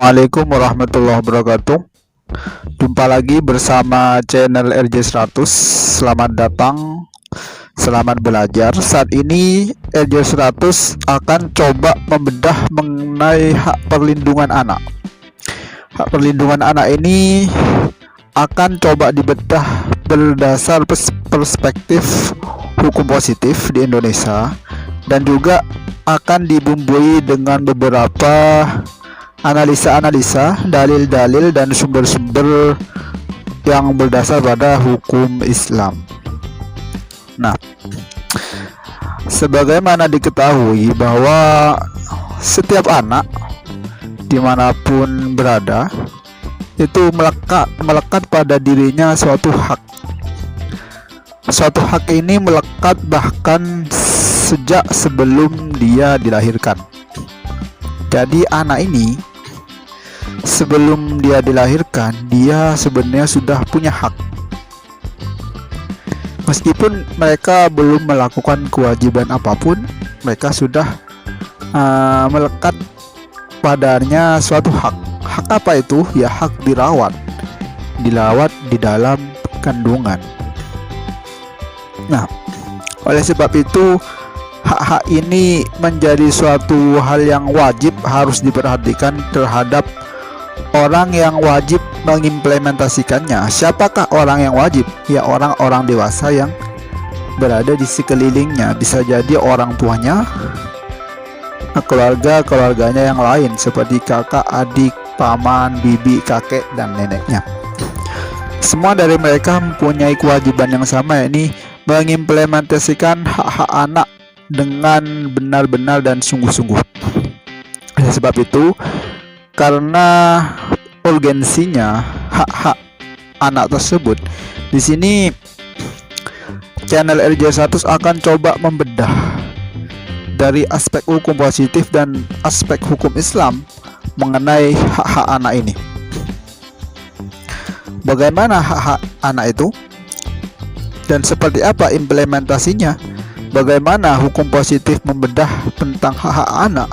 Assalamualaikum warahmatullahi wabarakatuh. Jumpa lagi bersama channel RJ100. Selamat datang, selamat belajar. Saat ini RJ100 akan coba membedah mengenai hak perlindungan anak. Hak perlindungan anak ini akan coba dibedah berdasar perspektif hukum positif di Indonesia, dan juga akan dibumbui dengan beberapa analisa-analisa, dalil-dalil, dan sumber-sumber yang berdasar pada hukum Islam. Nah, sebagaimana diketahui bahwa setiap anak dimanapun berada itu melekat pada dirinya suatu hak. Suatu hak ini melekat bahkan sejak sebelum dia dilahirkan. Jadi anak ini sebelum dia dilahirkan, dia sebenarnya sudah punya hak. Meskipun mereka belum melakukan kewajiban apapun, mereka sudah melekat padanya suatu hak. Hak apa itu? Ya, hak dilawat di dalam kandungan. Nah, oleh sebab itu hak-hak ini menjadi suatu hal yang wajib harus diperhatikan terhadap orang yang wajib mengimplementasikannya. Siapakah orang yang wajib? Ya, orang-orang dewasa yang berada di sekelilingnya. Bisa jadi orang tuanya, keluarganya yang lain seperti kakak, adik, paman, bibi, kakek, dan neneknya. Semua dari mereka mempunyai kewajiban yang sama, yakni mengimplementasikan hak-hak anak dengan benar-benar dan sungguh-sungguh. Oleh sebab itu, karena urgensinya hak-hak anak tersebut, di sini channel RJ100 akan coba membedah dari aspek hukum positif dan aspek hukum Islam mengenai hak-hak anak ini. Bagaimana hak-hak anak itu dan seperti apa implementasinya? Bagaimana hukum positif membedah tentang hak-hak anak?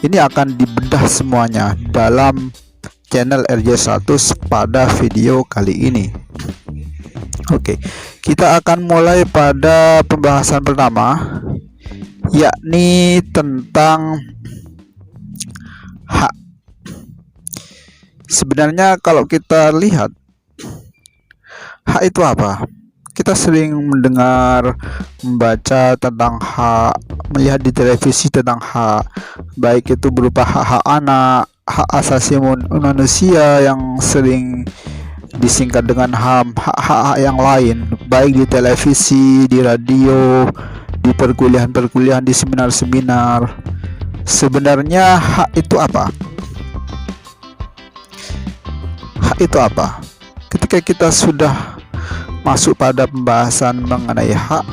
Ini akan dibedah semuanya dalam channel RJ100 pada video kali ini. Oke, kita akan mulai pada pembahasan pertama, yakni tentang hak. Sebenarnya kalau kita lihat, hak itu apa? Kita sering mendengar, membaca tentang hak, melihat di televisi tentang hak, baik itu berupa hak-hak anak, hak asasi manusia yang sering disingkat dengan HAM, hak-hak yang lain, baik di televisi, di radio, di perkuliahan, di seminar-seminar. Sebenarnya hak itu apa? Hak itu apa? Ketika kita sudah masuk pada pembahasan mengenai hak,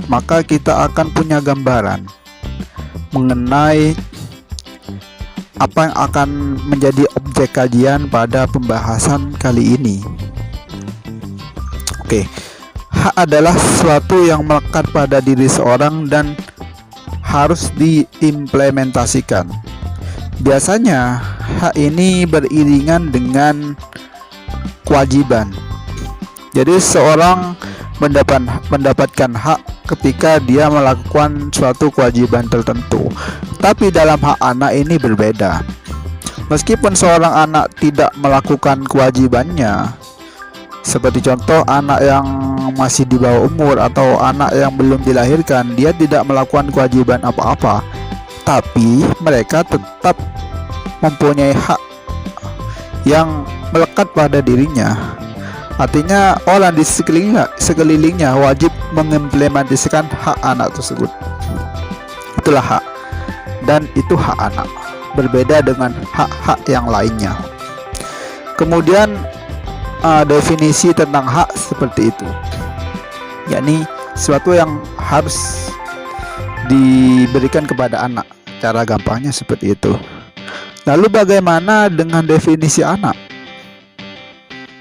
maka kita akan punya gambaran mengenai apa yang akan menjadi objek kajian pada pembahasan kali ini. Oke, hak adalah sesuatu yang melekat pada diri seorang dan harus diimplementasikan. Biasanya hak ini beriringan dengan kewajiban. Jadi seorang mendapatkan hak ketika dia melakukan suatu kewajiban tertentu. Tapi dalam hak anak ini berbeda. Meskipun seorang anak tidak melakukan kewajibannya, seperti contoh anak yang masih di bawah umur atau anak yang belum dilahirkan, dia tidak melakukan kewajiban apa-apa, tapi mereka tetap mempunyai hak yang melekat pada dirinya. Artinya orang di sekelilingnya wajib mengimplementasikan hak anak tersebut. Itulah hak, dan itu hak anak, berbeda dengan hak-hak yang lainnya. Kemudian definisi tentang hak seperti itu, yakni sesuatu yang harus diberikan kepada anak. Cara gampangnya seperti itu. Lalu bagaimana dengan definisi anak?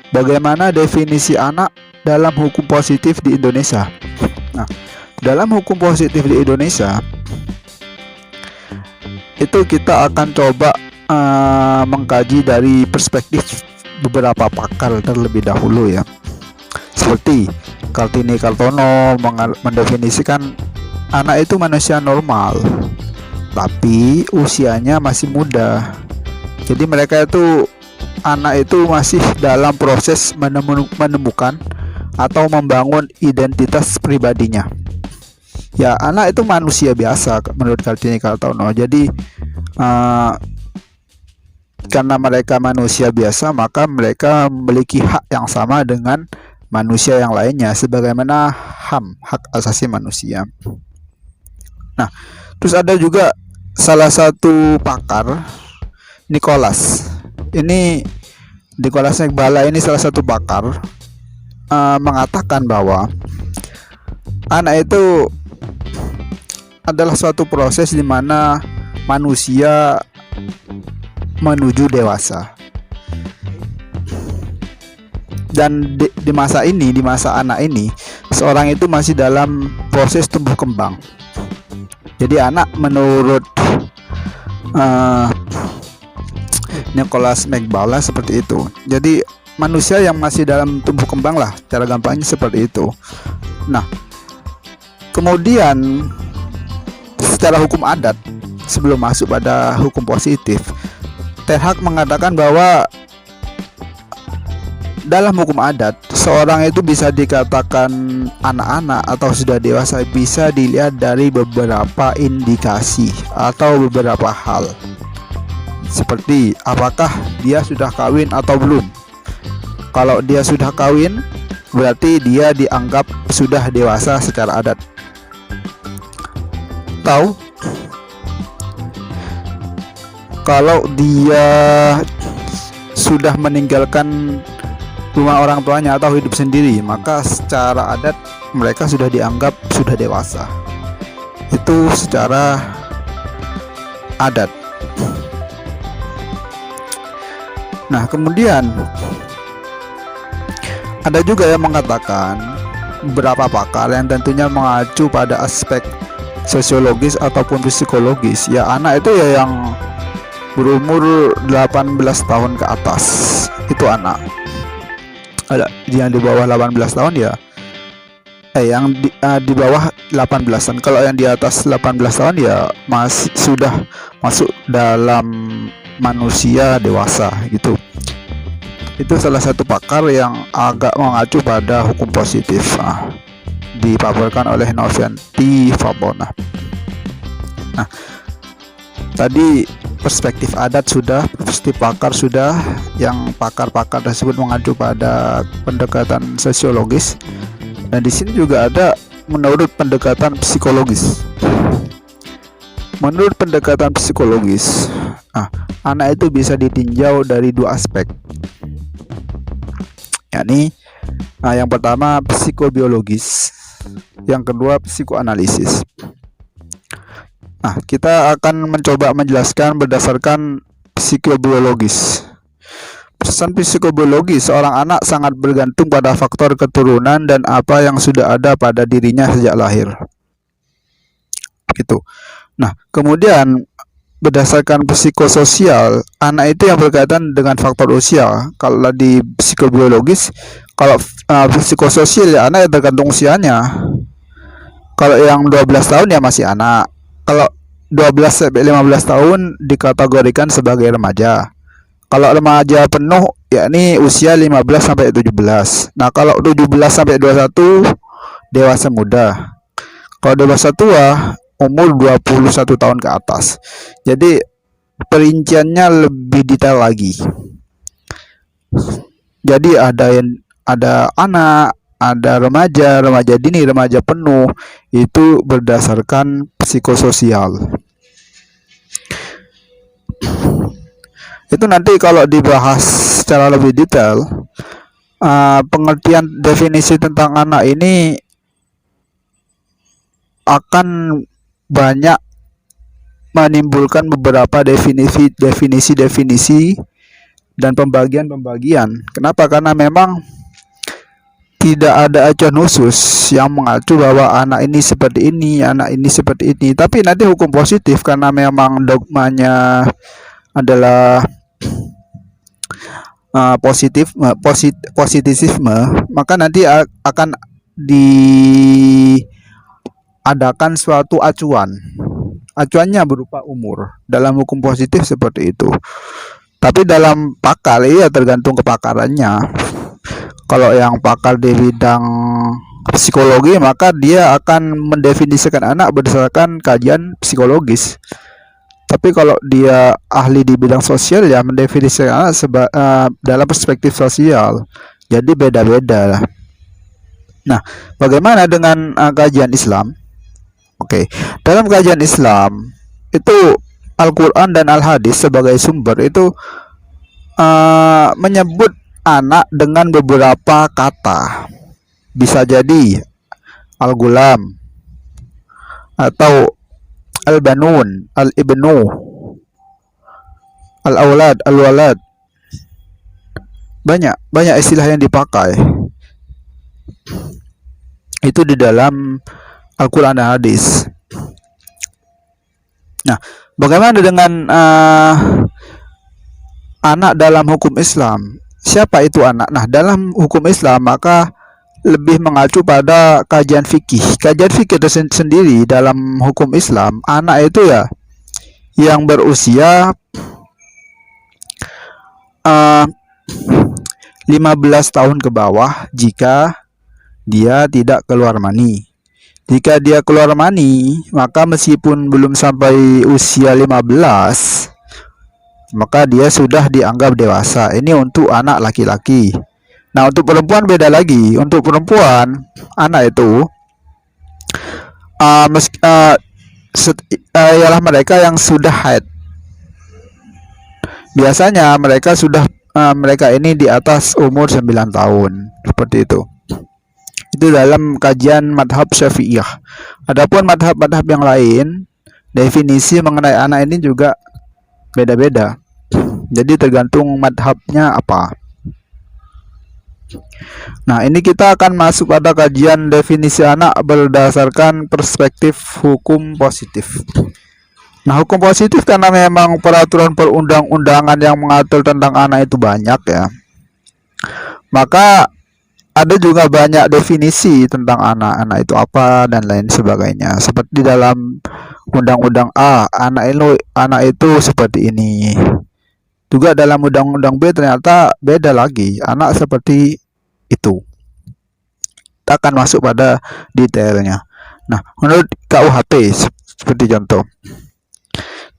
Bagaimana definisi anak dalam hukum positif di Indonesia? Nah, dalam hukum positif di Indonesia, itu kita akan coba mengkaji dari perspektif beberapa pakar terlebih dahulu ya. Seperti Kartini Kartono mendefinisikan anak itu manusia normal, tapi usianya masih muda. Jadi mereka itu, anak itu masih dalam proses menemukan atau membangun identitas pribadinya. Ya, anak itu manusia biasa menurut Kartini Kartono. Jadi karena mereka manusia biasa, maka mereka memiliki hak yang sama dengan manusia yang lainnya, sebagaimana HAM, hak asasi manusia. Nah, terus ada juga salah satu pakar, Nicholas Ekbala ini salah satu pakar, mengatakan bahwa anak itu adalah suatu proses di mana manusia menuju dewasa. Dan di masa anak ini, seorang itu masih dalam proses tumbuh kembang. Jadi anak menurut Nicholas Ekbala seperti itu. Jadi manusia yang masih dalam tumbuh kembang lah, cara gampangnya seperti itu. Nah, kemudian secara hukum adat, sebelum masuk pada hukum positif, Ten Hag mengatakan bahwa dalam hukum adat, seorang itu bisa dikatakan anak-anak atau sudah dewasa bisa dilihat dari beberapa indikasi atau beberapa hal. Seperti apakah dia sudah kawin atau belum. Kalau dia sudah kawin, berarti dia dianggap sudah dewasa secara adat. Tahu? Kalau dia sudah meninggalkan rumah orang tuanya atau hidup sendiri, maka secara adat mereka sudah dianggap sudah dewasa. Itu secara adat. Nah, kemudian ada juga yang mengatakan, beberapa pakar yang tentunya mengacu pada aspek sosiologis ataupun psikologis, ya anak itu ya yang berumur 18 tahun ke atas, itu anak. Ada yang di bawah 18 tahun ya yang di bawah 18 tahun. Kalau yang di atas 18 tahun ya masih sudah masuk dalam manusia dewasa gitu. Itu salah satu pakar yang agak mengacu pada hukum positif, dipaparkan oleh Novianti Fabona. Nah, tadi perspektif adat sudah, perspektif pakar sudah, yang pakar-pakar tersebut mengacu pada pendekatan sosiologis, dan di sini juga ada menurut pendekatan psikologis. Menurut pendekatan psikologis, anak itu bisa ditinjau dari dua aspek, yakni yang pertama psikobiologis, yang kedua psikoanalisis. Kita akan mencoba menjelaskan berdasarkan psikobiologis. Pesan psikobiologis, seorang anak sangat bergantung pada faktor keturunan dan apa yang sudah ada pada dirinya sejak lahir. Gitu. Nah, kemudian berdasarkan psikososial, anak itu yang berkaitan dengan faktor usia. Kalau di psikobiologis, kalau psikososial ya anak yang tergantung usianya. Kalau yang 12 tahun ya masih anak. Kalau 12 sampai 15 tahun dikategorikan sebagai remaja. Kalau remaja penuh yakni usia 15 sampai 17. Nah, kalau 17 sampai 21 dewasa muda. Kalau dewasa tua umur 21 tahun ke atas. Jadi perinciannya lebih detail lagi. Jadi ada anak, ada remaja dini, remaja penuh, itu berdasarkan psikososial. Itu nanti kalau dibahas secara lebih detail, pengertian definisi tentang anak ini akan banyak menimbulkan beberapa definisi dan pembagian. Kenapa? Karena memang tidak ada acuan khusus yang mengacu bahwa anak ini seperti ini, anak ini seperti ini. Tapi nanti hukum positif karena memang dogmanya adalah positifisme, maka nanti akan diadakan suatu acuan. Acuannya berupa umur. Dalam hukum positif seperti itu. Tapi dalam pakar ya tergantung kepakarannya. Kalau yang pakar di bidang psikologi, maka dia akan mendefinisikan anak berdasarkan kajian psikologis. Tapi kalau dia ahli di bidang sosial, ya mendefinisikan anak dalam perspektif sosial. Jadi beda-beda. Nah, bagaimana dengan kajian Islam? Oke, dalam kajian Islam itu Al-Quran dan Al-Hadis sebagai sumber itu menyebut anak dengan beberapa kata. Bisa jadi Al-Gulam atau Al-Banun, Al-Ibnu, Al-Aulad, Al-Walad. Banyak istilah yang dipakai. Itu di dalam Al-Quran dan Hadis. Nah, bagaimana dengan anak dalam hukum Islam? Siapa itu anak? Nah, dalam hukum Islam maka lebih mengacu pada kajian fikih. Kajian fikih itu sendiri dalam hukum Islam, anak itu ya yang berusia 15 tahun ke bawah jika dia tidak keluar mani. Jika dia keluar mani, maka meskipun belum sampai usia 15, maka dia sudah dianggap dewasa. Ini untuk anak laki-laki. Nah, untuk perempuan beda lagi. Untuk perempuan, anak itu ialah mereka yang sudah haid. Biasanya mereka ini di atas umur 9 tahun. Seperti itu. Itu dalam kajian madhab Syafi'iyah. Adapun madhab-madhab yang lain, definisi mengenai anak ini juga beda-beda. Jadi tergantung madhabnya apa. Nah, ini kita akan masuk pada kajian definisi anak berdasarkan perspektif hukum positif. Nah, hukum positif karena memang peraturan perundang-undangan yang mengatur tentang anak itu banyak ya. Maka ada juga banyak definisi tentang anak itu apa dan lain sebagainya. Seperti dalam Undang-Undang A, anak itu seperti ini. Juga dalam Undang-Undang B ternyata beda lagi, anak seperti itu. Kita akan masuk pada detailnya. Nah, menurut KUHP seperti contoh,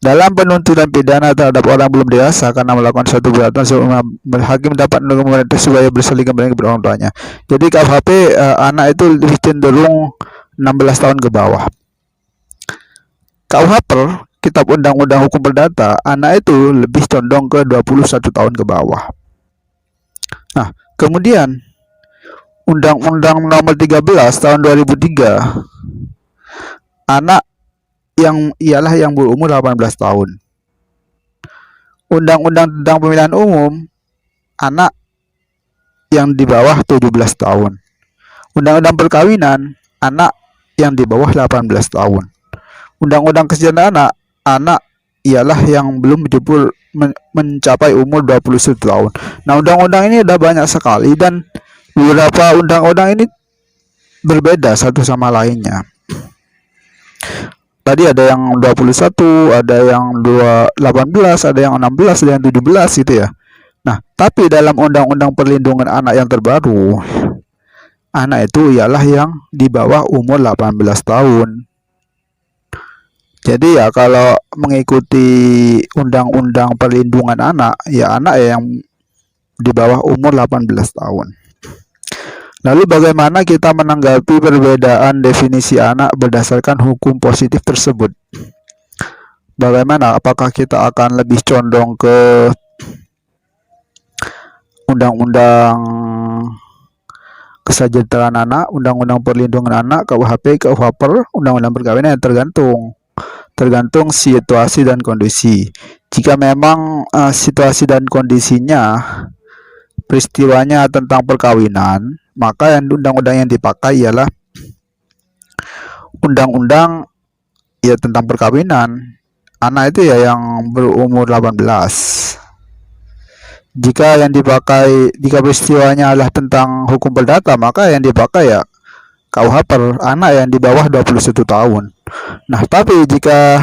dalam penuntutan pidana terhadap orang belum dewasa karena melakukan suatu perbuatan, hakim dapat memerintah supaya berselingkuh dengan kedua orang tuanya. Jadi KUHP anak itu lebih cenderung 16 tahun ke bawah. KUHP Kitab Undang-Undang Hukum Perdata, anak itu lebih condong ke 21 tahun ke bawah. Nah, kemudian Undang-Undang Nomor 13 tahun 2003, anak ialah yang berumur 18 tahun. Undang-Undang tentang Pemilihan Umum, anak yang di bawah 17 tahun. Undang-Undang Perkawinan, anak yang di bawah 18 tahun. Undang-Undang Kesejahteraan anak ialah yang belum mencapai umur 21 tahun. Nah, undang-undang ini ada banyak sekali dan beberapa undang-undang ini berbeda satu sama lainnya. Tadi ada yang 21, ada yang 18, ada yang 16, ada yang 17 gitu ya. Nah, tapi dalam Undang-Undang Perlindungan Anak yang terbaru, anak itu ialah yang di bawah umur 18 tahun. Jadi ya kalau mengikuti Undang-Undang Perlindungan Anak, ya anak yang di bawah umur 18 tahun. Lalu bagaimana kita menanggapi perbedaan definisi anak berdasarkan hukum positif tersebut? Bagaimana? Apakah kita akan lebih condong ke Undang-Undang Kesejahteraan Anak, Undang-Undang Perlindungan Anak, KUHP, Undang-Undang Perkawinan? Tergantung situasi dan kondisi. Jika memang situasi dan kondisinya peristiwanya tentang perkawinan, maka yang undang-undang yang dipakai ialah undang-undang ya tentang perkawinan. Anak itu ya yang berumur 18. Jika peristiwanya adalah tentang hukum perdata, maka yang dipakai ya KUH per anak yang di bawah 21 tahun. Nah, tapi jika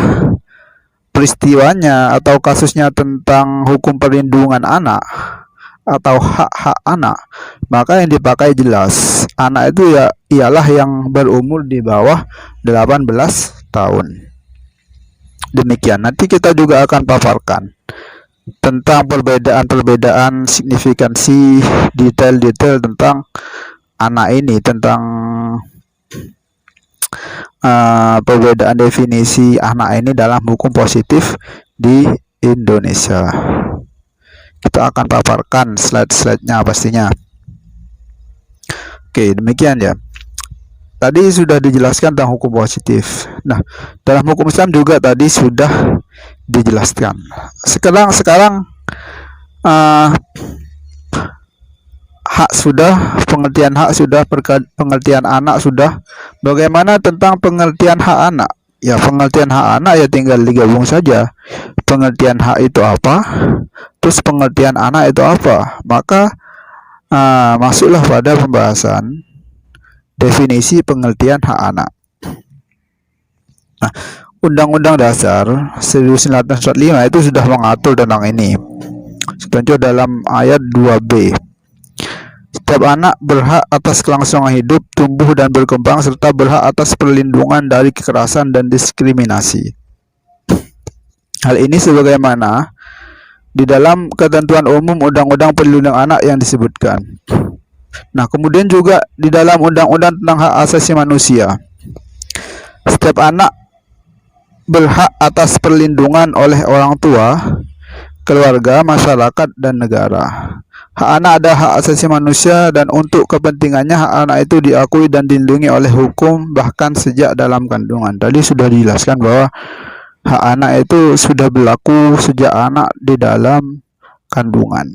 peristiwanya atau kasusnya tentang hukum perlindungan anak atau hak-hak anak, maka yang dipakai jelas anak itu ya ialah yang berumur di bawah 18 tahun. Demikian, nanti kita juga akan paparkan tentang perbedaan signifikansi detail-detail tentang anak ini, tentang perbedaan definisi anak ini dalam hukum positif di Indonesia. Kita akan paparkan slide-slide-nya pastinya. Oke, demikian ya. Tadi sudah dijelaskan tentang hukum positif. Nah, dalam hukum Islam juga tadi sudah dijelaskan. Sekarang hak sudah, pengertian hak sudah, pengertian anak sudah. Bagaimana tentang pengertian hak anak? Ya, pengertian hak anak ya tinggal digabung saja. Pengertian hak itu apa? Terus pengertian anak itu apa? Maka masuklah pada pembahasan definisi pengertian hak anak. Nah, Undang-Undang Dasar 1945 itu sudah mengatur tentang ini. Contoh dalam ayat 2B. Setiap anak berhak atas kelangsungan hidup, tumbuh dan berkembang, serta berhak atas perlindungan dari kekerasan dan diskriminasi. Hal ini sebagaimana di dalam ketentuan umum Undang-Undang Perlindungan Anak yang disebutkan. Nah, kemudian juga di dalam Undang-Undang tentang Hak Asasi Manusia, setiap anak berhak atas perlindungan oleh orang tua, keluarga, masyarakat, dan negara. Hak anak adalah hak asasi manusia dan untuk kepentingannya hak anak itu diakui dan dilindungi oleh hukum bahkan sejak dalam kandungan. Tadi sudah dijelaskan bahwa hak anak itu sudah berlaku sejak anak di dalam kandungan.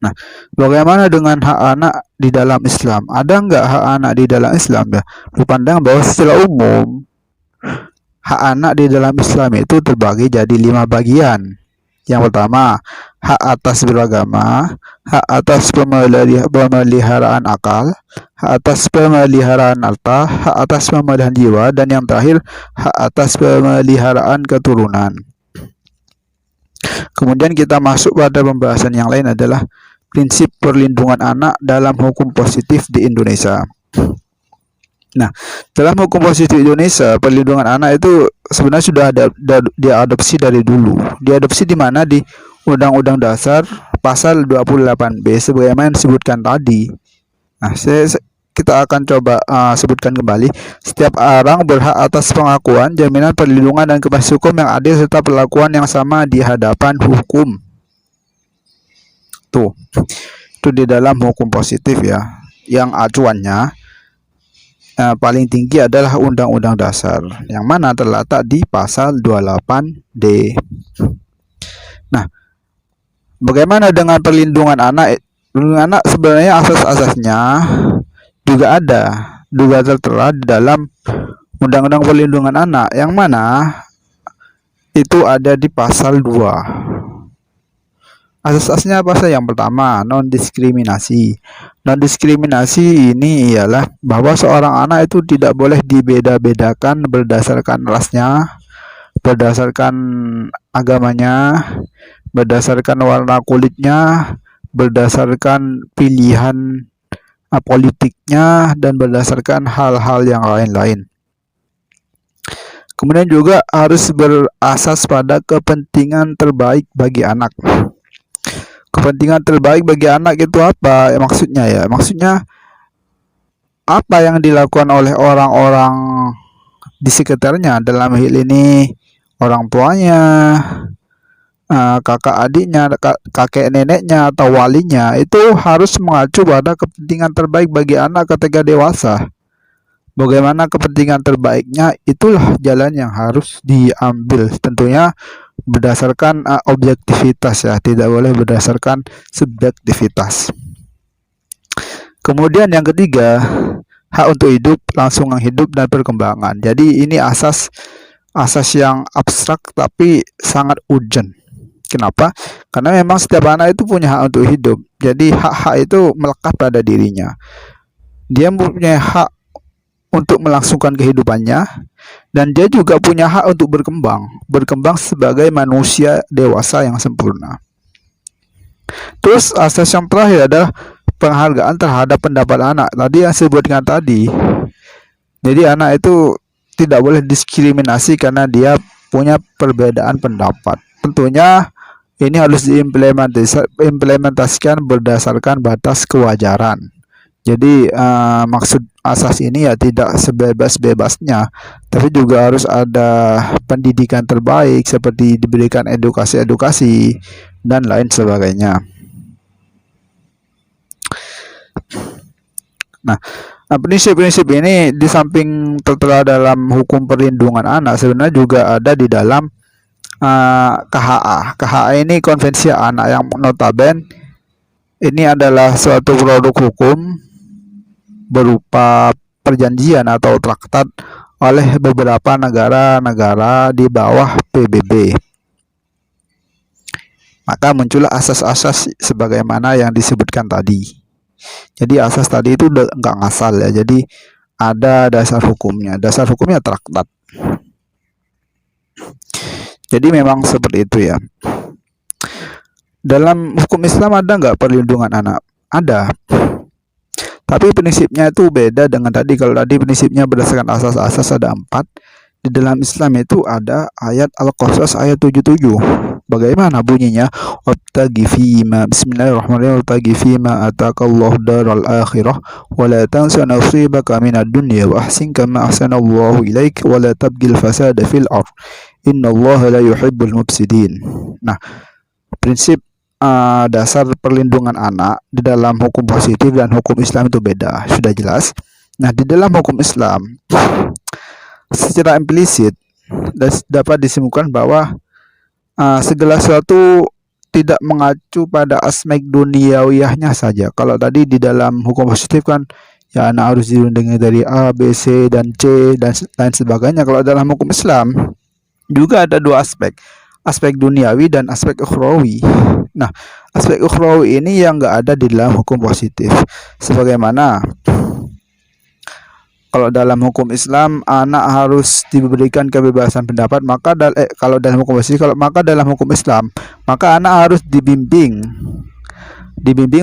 Nah, bagaimana dengan hak anak di dalam Islam? Ada nggak hak anak di dalam Islam? Ya, dipandang bahwa secara umum hak anak di dalam Islam itu terbagi jadi 5 bagian. Yang pertama, hak atas beragama, hak atas pemeliharaan akal, hak atas pemeliharaan harta, hak atas pemeliharaan jiwa, dan yang terakhir, hak atas pemeliharaan keturunan. Kemudian kita masuk pada pembahasan yang lain adalah prinsip perlindungan anak dalam hukum positif di Indonesia. Nah, dalam hukum positif Indonesia, perlindungan anak itu sebenarnya sudah ada diadopsi dari dulu. Diadopsi di mana? Di Undang-Undang Dasar pasal 28B sebagaimana disebutkan tadi. Nah, kita akan coba sebutkan kembali. Setiap orang berhak atas pengakuan, jaminan perlindungan dan kepastian hukum yang adil serta perlakuan yang sama di hadapan hukum. Tuh. Itu di dalam hukum positif ya. Yang acuannya paling tinggi adalah Undang-Undang Dasar yang mana terletak di pasal 28D. Nah, bagaimana dengan perlindungan anak? Perlindungan anak sebenarnya asas-asasnya juga tertera di dalam Undang-Undang Perlindungan Anak yang mana itu ada di pasal 2. Asas-asasnya apa saja? Yang pertama, non-diskriminasi. Non-diskriminasi ini ialah bahwa seorang anak itu tidak boleh dibeda-bedakan berdasarkan rasnya, berdasarkan agamanya, berdasarkan warna kulitnya, berdasarkan pilihan politiknya, dan berdasarkan hal-hal yang lain-lain. Kemudian juga harus berasas pada kepentingan terbaik bagi anak. Kepentingan terbaik bagi anak itu apa? Maksudnya apa yang dilakukan oleh orang-orang di sekitarnya, dalam hal ini orang tuanya, kakak adiknya, kakek neneknya, atau walinya, itu harus mengacu pada kepentingan terbaik bagi anak ketika dewasa. Bagaimana kepentingan terbaiknya, itulah jalan yang harus diambil. Tentunya berdasarkan objektivitas ya, tidak boleh berdasarkan subjektivitas. Kemudian yang ketiga, hak untuk hidup, langsungan hidup dan perkembangan. Jadi ini asas yang abstrak tapi sangat urgent. Kenapa? Karena memang setiap anak itu punya hak untuk hidup. Jadi hak-hak itu melekat pada dirinya. Dia punya hak untuk melangsungkan kehidupannya, dan dia juga punya hak untuk berkembang sebagai manusia dewasa yang sempurna. Terus asas yang terakhir adalah penghargaan terhadap pendapat anak. Tadi yang saya sebutkan tadi. Jadi anak itu tidak boleh diskriminasi karena dia punya perbedaan pendapat. Tentunya ini harus diimplementasikan berdasarkan batas kewajaran. Jadi maksud asas ini ya tidak sebebas-bebasnya, tapi juga harus ada pendidikan terbaik seperti diberikan edukasi dan lain sebagainya. Nah, prinsip-prinsip ini di samping tertera dalam hukum perlindungan anak, sebenarnya juga ada di dalam KHA. KHA ini konvensi anak yang notabene ini adalah suatu produk hukum berupa perjanjian atau traktat oleh beberapa negara-negara di bawah PBB. Maka muncullah asas-asas sebagaimana yang disebutkan tadi. Jadi asas tadi itu nggak ngasal ya. Jadi ada dasar hukumnya. Dasar hukumnya traktat. Jadi memang seperti itu ya. Dalam hukum Islam ada nggak perlindungan anak? Ada. Tapi prinsipnya itu beda dengan tadi. Kalau tadi prinsipnya berdasarkan asas-asas ada 4. Di dalam Islam itu ada ayat Al-Qasas ayat 77. Bagaimana bunyinya? Wabtaghi fima bismillahirrahmanirrahim wabtaghi fima atakallahu daral akhirah wa la tansa nasibaka minad dunya wa ahsin kama ahsanallahu ilaik wa la tabghil fasada fil ardh innallaha la yuhibbul mufsidin. Nah, prinsip dasar perlindungan anak di dalam hukum positif dan hukum Islam itu beda, sudah jelas. Nah, di dalam hukum Islam secara implisit dapat disimpulkan bahwa segala sesuatu tidak mengacu pada aspek duniawiyahnya saja. Kalau tadi di dalam hukum positif kan ya anak harus dilindungi dari A, B, C, dan C dan lain sebagainya. Kalau dalam hukum Islam juga ada dua aspek duniawi dan aspek ukhrawi. Nah, aspek ukhrawi ini yang nggak ada di dalam hukum positif. Sebagaimana kalau dalam hukum Islam anak harus diberikan kebebasan pendapat, maka kalau dalam hukum positif, maka dalam hukum Islam maka anak harus dibimbing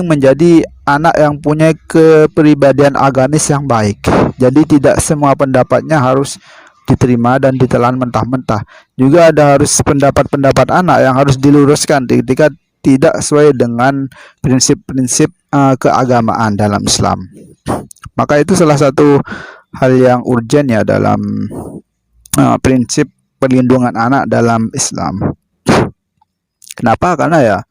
menjadi anak yang punya kepribadian agamis yang baik. Jadi tidak semua pendapatnya harus diterima dan ditelan mentah-mentah. Juga ada harus pendapat-pendapat anak yang harus diluruskan ketika tidak sesuai dengan prinsip-prinsip keagamaan dalam Islam. Maka itu salah satu hal yang urgen ya dalam prinsip perlindungan anak dalam Islam. Kenapa? Karena ya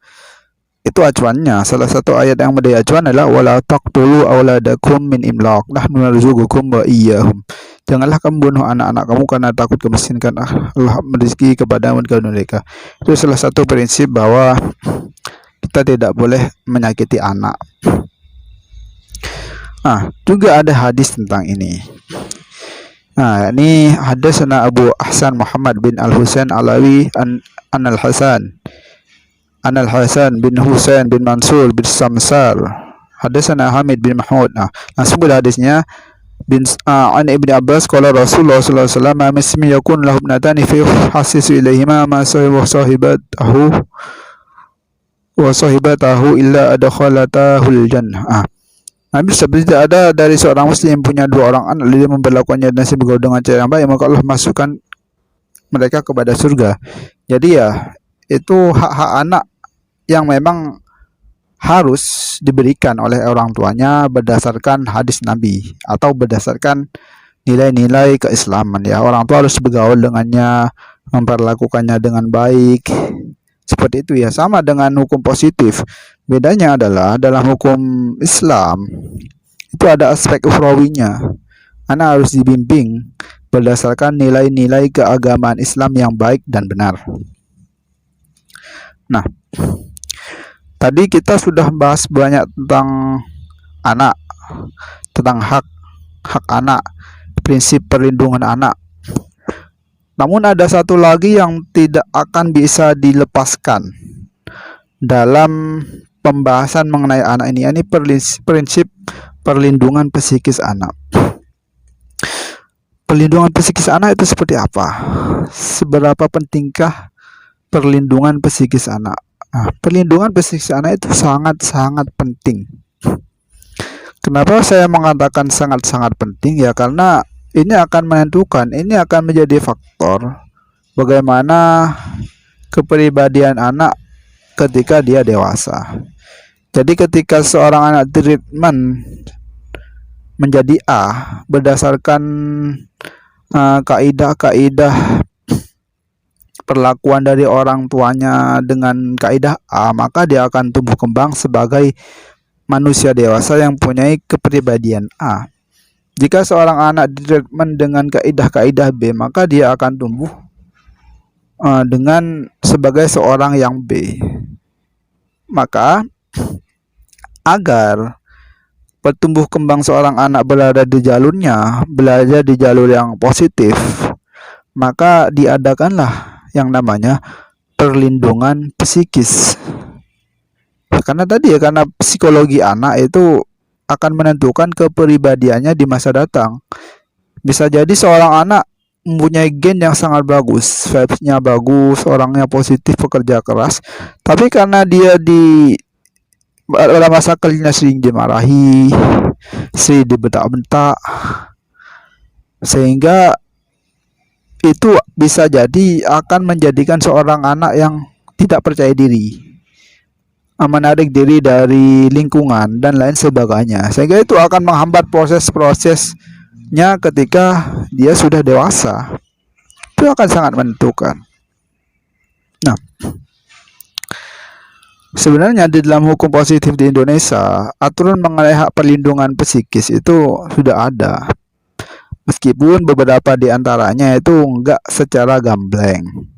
itu acuannya. Salah satu ayat yang menjadi acuan adalah wala taqtulu auladakum min imlaq nahnu narzuqukum wa iyyahum. Janganlah kamu bunuh anak-anak kamu karena takut kemiskinkan. Allah rezeki kepadamu dan mereka. Itu salah satu prinsip bahwa kita tidak boleh menyakiti anak. Juga ada hadis tentang ini. Ini hadasana Abu Ahsan Muhammad bin Al-Husain Alawi an Al-Hasan bin Husain bin Mansur bin Samsar. Hadasana Hamid bin Mahmud. Langsung pada hadisnya an Ibnu Abbas qala Rasulullah sallallahu alaihi wasallam muslim yakun lahu ibnatani fi hasisu ilaihima ma sahibatahu illa adkhalatahul jannah. Nabi sabda tidak ada dari seorang muslim yang punya dua orang anak, dia memperlakukannya dan bergaul dengan cara yang baik, maka Allah masukkan mereka kepada surga. Jadi ya itu hak-hak anak yang memang harus diberikan oleh orang tuanya berdasarkan hadis Nabi atau berdasarkan nilai-nilai keislaman ya. Orang tua harus bergaul dengannya, memperlakukannya dengan baik. Seperti itu ya, sama dengan hukum positif. Bedanya adalah dalam hukum Islam itu ada aspek ukhrawinya. Anak harus dibimbing berdasarkan nilai-nilai keagamaan Islam yang baik dan benar. Nah, tadi kita sudah bahas banyak tentang anak. tentang hak anak, prinsip perlindungan anak. Namun ada satu lagi yang tidak akan bisa dilepaskan dalam pembahasan mengenai anak ini prinsip perlindungan psikis anak. Perlindungan psikis anak itu seperti apa? Seberapa pentingkah perlindungan psikis anak? Nah, perlindungan psikis anak itu sangat-sangat penting. Kenapa saya mengatakan sangat-sangat penting? Ya karena ini akan menentukan, ini akan menjadi faktor bagaimana kepribadian anak ketika dia dewasa. Jadi ketika seorang anak treatment menjadi A berdasarkan kaidah-kaidah perlakuan dari orang tuanya dengan kaidah A, maka dia akan tumbuh kembang sebagai manusia dewasa yang mempunyai kepribadian A. Jika seorang anak ditreatment dengan kaidah-kaidah B, maka dia akan tumbuh dengan sebagai seorang yang B. Maka agar pertumbuh kembang seorang anak berada di jalurnya, belajar di jalur yang positif, maka diadakanlah yang namanya perlindungan psikis. Karena karena psikologi anak itu akan menentukan kepribadiannya di masa datang. Bisa jadi seorang anak mempunyai gen yang sangat bagus, vibes-nya bagus, orangnya positif, pekerja keras, tapi karena dia pada masa kecilnya sering dimarahi, sering dibentak-bentak, sehingga itu bisa jadi akan menjadikan seorang anak yang tidak percaya diri, menarik diri dari lingkungan dan lain sebagainya, sehingga itu akan menghambat proses-prosesnya ketika dia sudah dewasa. Itu akan sangat menentukan. Nah, sebenarnya di dalam hukum positif di Indonesia, aturan mengenai hak perlindungan psikis itu sudah ada. Meskipun beberapa di antaranya itu enggak secara gamblang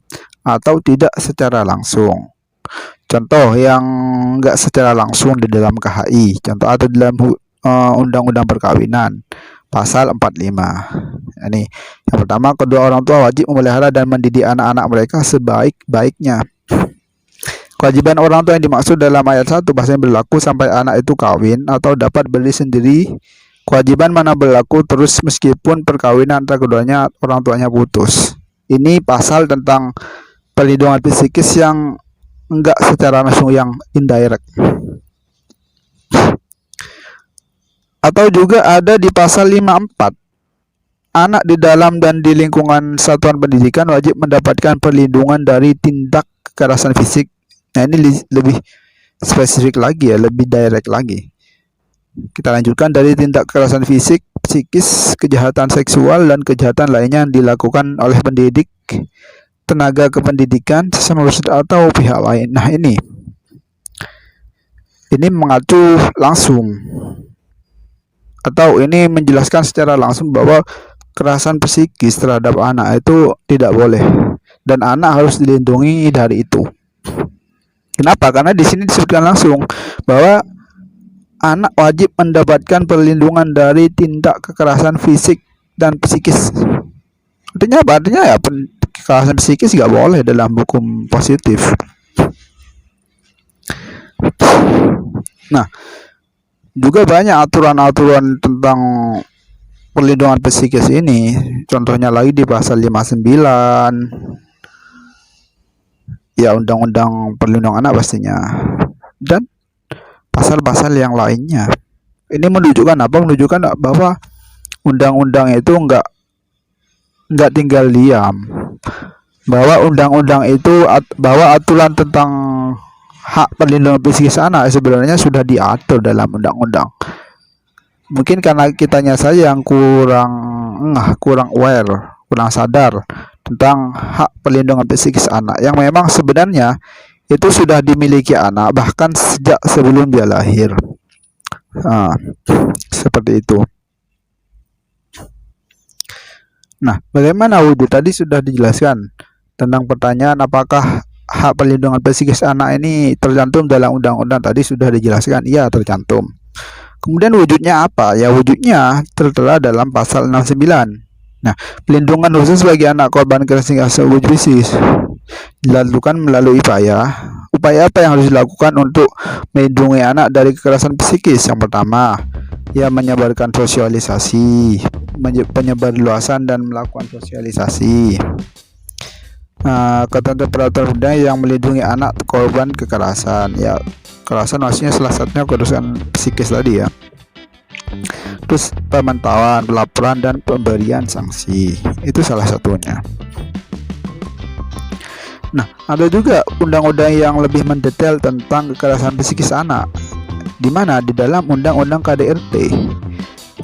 atau tidak secara langsung. Contoh yang enggak secara langsung di dalam KHI, contoh atau di dalam Undang-Undang Perkawinan pasal 45. Ini yang pertama, kedua orang tua wajib memelihara dan mendidik anak-anak mereka sebaik-baiknya. Kewajiban orang tua yang dimaksud dalam ayat 1 bahasanya berlaku sampai anak itu kawin atau dapat berdiri sendiri. Kewajiban mana berlaku terus meskipun perkawinan antara keduanya orang tuanya putus. Ini pasal tentang perlindungan psikis yang enggak secara langsung, yang indirect. Atau juga ada di pasal 54. Anak di dalam dan di lingkungan satuan pendidikan wajib mendapatkan perlindungan dari tindak kekerasan fisik. Nah, ini lebih spesifik lagi ya, lebih direct lagi. Kita lanjutkan, dari tindak kekerasan fisik, psikis, kejahatan seksual, dan kejahatan lainnya yang dilakukan oleh pendidik, tenaga kependidikan, sesama peserta atau pihak lain. Nah, ini mengacu langsung atau ini menjelaskan secara langsung bahwa kekerasan psikis terhadap anak itu tidak boleh dan anak harus dilindungi dari itu. Kenapa? Karena di sini disebutkan langsung bahwa anak wajib mendapatkan perlindungan dari tindak kekerasan fisik dan psikis. Artinya apa? Artinya ya kekerasan psikis nggak boleh dalam hukum positif. Nah, juga banyak aturan-aturan tentang perlindungan psikis ini. Contohnya lagi di pasal 59. Ya, Undang-Undang Perlindungan Anak pastinya. Dan pasal-pasal yang lainnya. Ini menunjukkan apa? Menunjukkan bahwa undang-undang itu enggak tinggal diam. Bahwa undang-undang itu bahwa aturan tentang hak perlindungan psikis anak sebenarnya sudah diatur dalam undang-undang. Mungkin karena kitanya saja yang kurang aware, kurang sadar tentang hak perlindungan psikis anak yang memang sebenarnya itu sudah dimiliki anak bahkan sejak sebelum dia lahir. Seperti itu. Nah, bagaimana wujud? Tadi sudah dijelaskan tentang pertanyaan apakah hak perlindungan psikis anak ini tercantum dalam undang-undang. Tadi sudah dijelaskan, iya tercantum. Kemudian wujudnya apa? Ya wujudnya tertera dalam pasal 69. Nah, pelindungan khusus bagi anak korban kekerasan seksual fisik dilakukan melalui upaya apa yang harus dilakukan untuk melindungi anak dari kekerasan psikis? Yang pertama, ya menyebarkan sosialisasi, penyebarluasan dan melakukan sosialisasi. Ketentuan peraturan undang yang melindungi anak korban kekerasan. Ya, kekerasan maksudnya salah satunya kekerasan psikis tadi ya. Terus pemantauan, pelaporan dan pemberian sanksi. Itu salah satunya. Nah, ada juga undang-undang yang lebih mendetail tentang kekerasan psikis anak. Di mana? Di dalam Undang-Undang KDRT.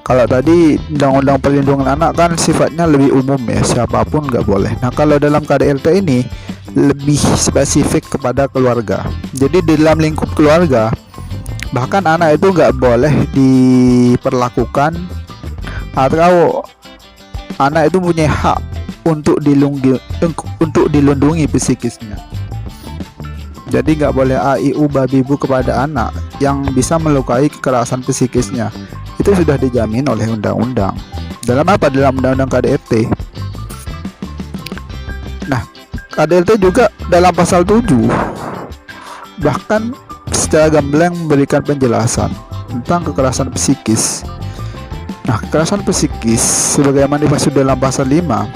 Kalau tadi Undang-Undang Perlindungan Anak kan sifatnya lebih umum ya, siapapun nggak boleh. Nah, kalau dalam KDRT ini lebih spesifik kepada keluarga. Jadi di dalam lingkup keluarga, bahkan anak itu nggak boleh diperlakukan atau anak itu punya hak untuk dilindungi psikisnya. Jadi nggak boleh AIU babi bu kepada anak yang bisa melukai kekerasan psikisnya. Itu sudah dijamin oleh undang-undang. Dalam apa? Dalam undang-undang KDRT. Nah, KDRT juga dalam pasal 7 bahkan secara gamblang memberikan penjelasan tentang kekerasan psikis. Nah, kekerasan psikis sebagaimana dimaksud dalam pasal 5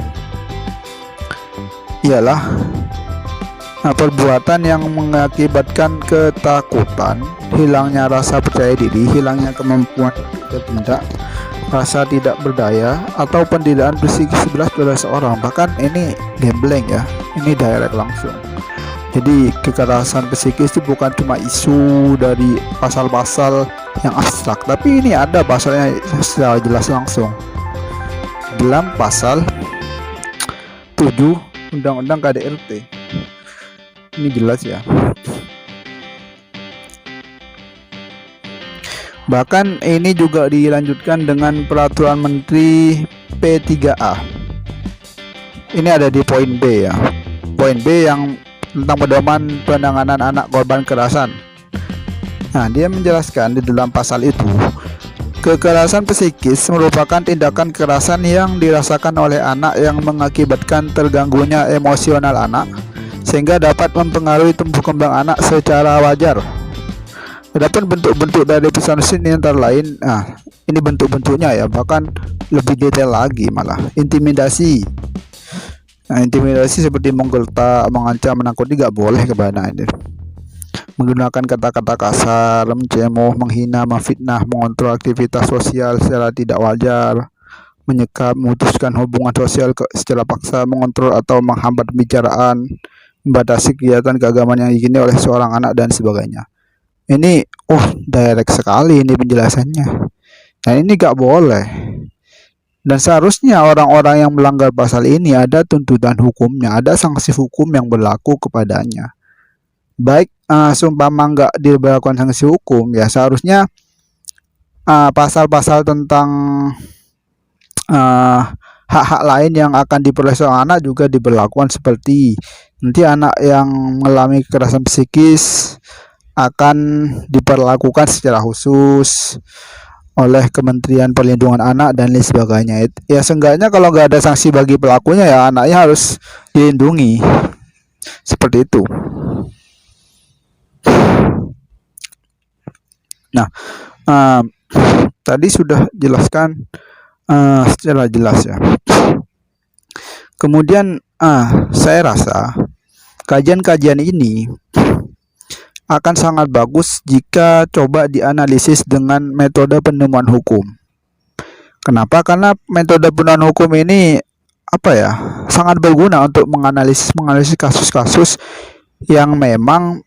ialah perbuatan yang mengakibatkan ketakutan, hilangnya rasa percaya diri, hilangnya kemampuan bertindak, rasa tidak berdaya, atau pendidikan psikis berat pada seorang. Bahkan ini gambling ya, ini direct langsung. Jadi kekerasan psikis itu bukan cuma isu dari pasal-pasal yang abstrak, tapi ini ada pasalnya secara jelas langsung dalam pasal 7 Undang-Undang KDRT. Ini jelas ya. Bahkan ini juga dilanjutkan dengan peraturan Menteri P3A. Ini ada di poin B ya. Poin B yang tentang pedoman penanganan anak korban kekerasan. Nah, dia menjelaskan di dalam pasal itu, kekerasan psikis merupakan tindakan kekerasan yang dirasakan oleh anak yang mengakibatkan terganggunya emosional anak sehingga dapat mempengaruhi tumbuh kembang anak secara wajar. Adapun bentuk-bentuk dari pesan ini antara lain, ini bentuk-bentuknya ya, bahkan lebih detail lagi malah. Intimidasi. Nah, intimidasi seperti menggeletak, mengancam, menakuti nggak boleh kepada ini. Menggunakan kata-kata kasar, mencemooh, menghina, memfitnah, mengontrol aktivitas sosial secara tidak wajar, menyekap, memutuskan hubungan sosial secara paksa, mengontrol atau menghambat pembicaraan, membatasi kegiatan keagamaan yang diingini oleh seorang anak dan sebagainya. Ini direct sekali ini penjelasannya. Nah, ini gak boleh. Dan seharusnya orang-orang yang melanggar pasal ini ada tuntutan hukumnya, ada sanksi hukum yang berlaku kepadanya. Baik seumpama nggak diberlakukan sanksi hukum, ya seharusnya pasal-pasal tentang hak-hak lain yang akan diperoleh seorang anak juga diberlakukan, seperti nanti anak yang mengalami kekerasan psikis akan diperlakukan secara khusus oleh Kementerian Perlindungan Anak dan lain sebagainya. Ya seenggaknya kalau nggak ada sanksi bagi pelakunya, ya anaknya harus dilindungi. Seperti itu. Nah, tadi sudah jelaskan secara jelas ya. Kemudian saya rasa kajian-kajian ini akan sangat bagus jika coba dianalisis dengan metode penemuan hukum. Kenapa? Karena metode penemuan hukum ini sangat berguna untuk menganalisis kasus-kasus yang memang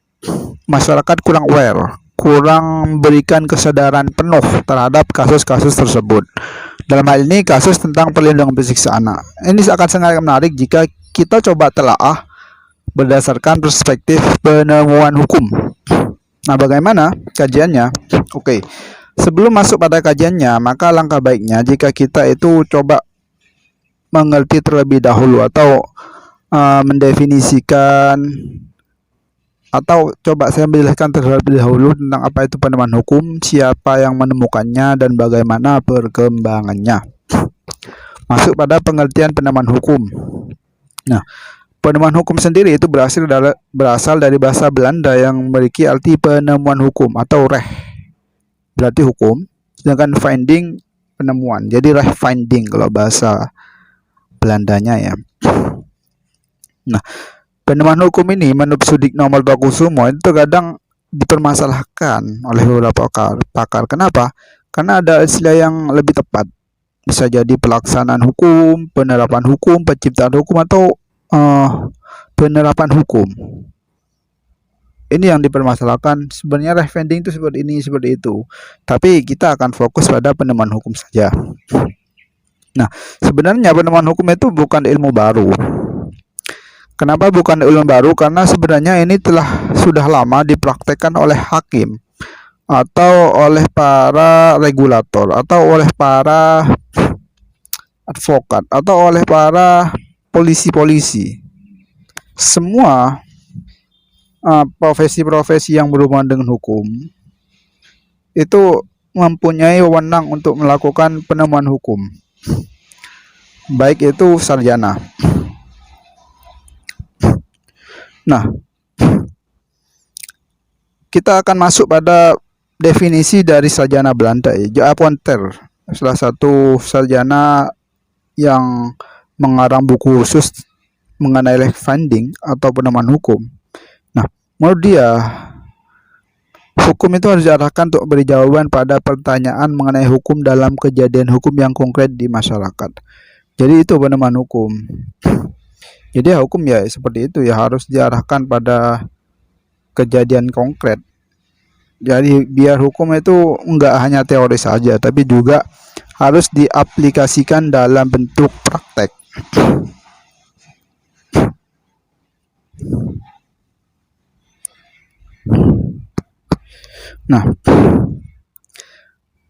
masyarakat kurang aware, kurang berikan kesadaran penuh terhadap kasus-kasus tersebut. Dalam hal ini kasus tentang perlindungan psikis anak. Ini akan sangat menarik jika kita coba telaah berdasarkan perspektif penemuan hukum. Nah, bagaimana kajiannya? Oke. Sebelum masuk pada kajiannya, maka langkah baiknya jika kita itu coba mengerti terlebih dahulu atau mendefinisikan Atau coba saya menjelaskan terlebih dahulu tentang apa itu penemuan hukum, siapa yang menemukannya, dan bagaimana perkembangannya. Masuk pada pengertian penemuan hukum. Nah, penemuan hukum sendiri itu berasal dari bahasa Belanda yang memiliki arti penemuan hukum atau reh. Berarti hukum, sedangkan finding penemuan. Jadi reh finding kalau bahasa Belandanya ya. Nah, penemuan hukum ini menurut Sudikno Multakusumo itu kadang dipermasalahkan oleh beberapa pakar. Kenapa? Karena ada istilah yang lebih tepat. Bisa jadi pelaksanaan hukum, penerapan hukum, penciptaan hukum, atau penerapan hukum. Ini yang dipermasalahkan. Sebenarnya referending itu seperti ini, seperti itu. Tapi kita akan fokus pada penemuan hukum saja. Nah, sebenarnya penemuan hukum itu bukan ilmu baru. Kenapa bukan ilmu baru? Karena sebenarnya ini sudah lama dipraktekkan oleh hakim, atau oleh para regulator, atau oleh para advokat, atau oleh para polisi-polisi. Semua profesi-profesi yang berhubungan dengan hukum itu mempunyai wewenang untuk melakukan penemuan hukum, baik itu sarjana. Nah, kita akan masuk pada definisi dari sarjana Belanda, Jaap Ponter, salah satu sarjana yang mengarang buku khusus mengenai finding atau penemuan hukum. Nah, menurut dia, hukum itu harus diarahkan untuk beri jawaban pada pertanyaan mengenai hukum dalam kejadian hukum yang konkret di masyarakat. Jadi itu penemuan hukum. Jadi hukum ya seperti itu ya, harus diarahkan pada kejadian konkret. Jadi biar hukum itu enggak hanya teori saja, tapi juga harus diaplikasikan dalam bentuk praktek. Nah,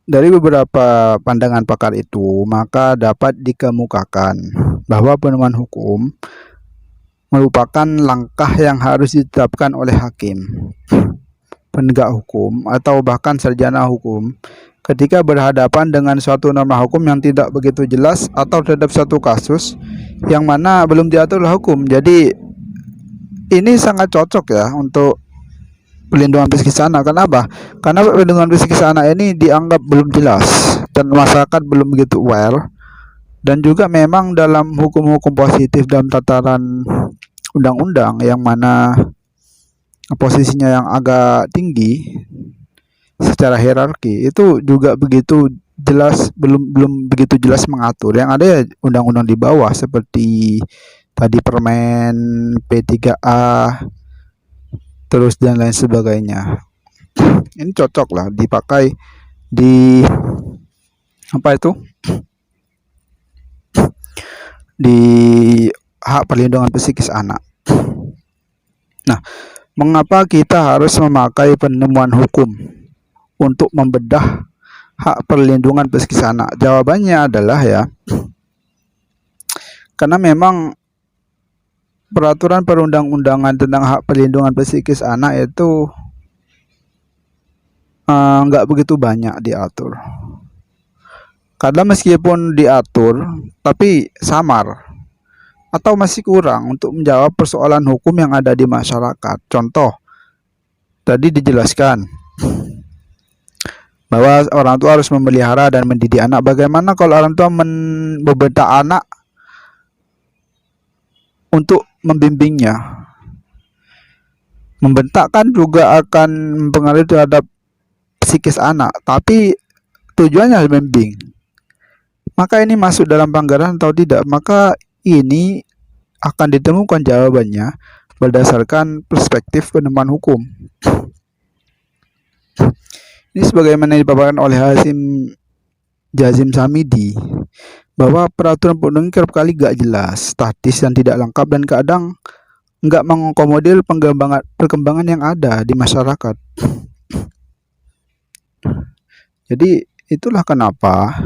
dari beberapa pandangan pakar itu, maka dapat dikemukakan bahwa penemuan hukum merupakan langkah yang harus ditetapkan oleh hakim, penegak hukum, atau bahkan sarjana hukum ketika berhadapan dengan suatu norma hukum yang tidak begitu jelas atau terhadap suatu kasus yang mana belum diatur oleh hukum. Jadi ini sangat cocok ya untuk pelindungan psikis anak. Kenapa? Karena pelindungan psikis anak ini dianggap belum jelas dan masyarakat belum begitu aware, dan juga memang dalam hukum-hukum positif dalam tataran undang-undang yang mana posisinya yang agak tinggi secara hierarki itu juga begitu jelas belum begitu jelas mengatur. Yang ada ya undang-undang di bawah seperti tadi Permen P3A terus dan lain sebagainya. Ini cocok lah dipakai di di hak perlindungan psikis anak. Nah, mengapa kita harus memakai penemuan hukum untuk membedah hak perlindungan psikis anak? Jawabannya adalah ya, karena memang peraturan perundang-undangan tentang hak perlindungan psikis anak itu nggak begitu banyak diatur. Karena meskipun diatur, tapi samar atau masih kurang untuk menjawab persoalan hukum yang ada di masyarakat. Contoh, tadi dijelaskan bahwa orang tua harus memelihara dan mendidik anak. Bagaimana kalau orang tua membentak anak untuk membimbingnya? Membentak kan juga akan mempengaruhi terhadap psikis anak, tapi tujuannya membimbing. Maka ini masuk dalam pelanggaran atau tidak? Maka ini akan ditemukan jawabannya berdasarkan perspektif penemuan hukum. Ini sebagaimana dipaparkan oleh Jazim Samidi, bahwa peraturan perundang kerap kali gak jelas, statis dan tidak lengkap, dan kadang nggak mengakomodir perkembangan yang ada di masyarakat. Jadi itulah kenapa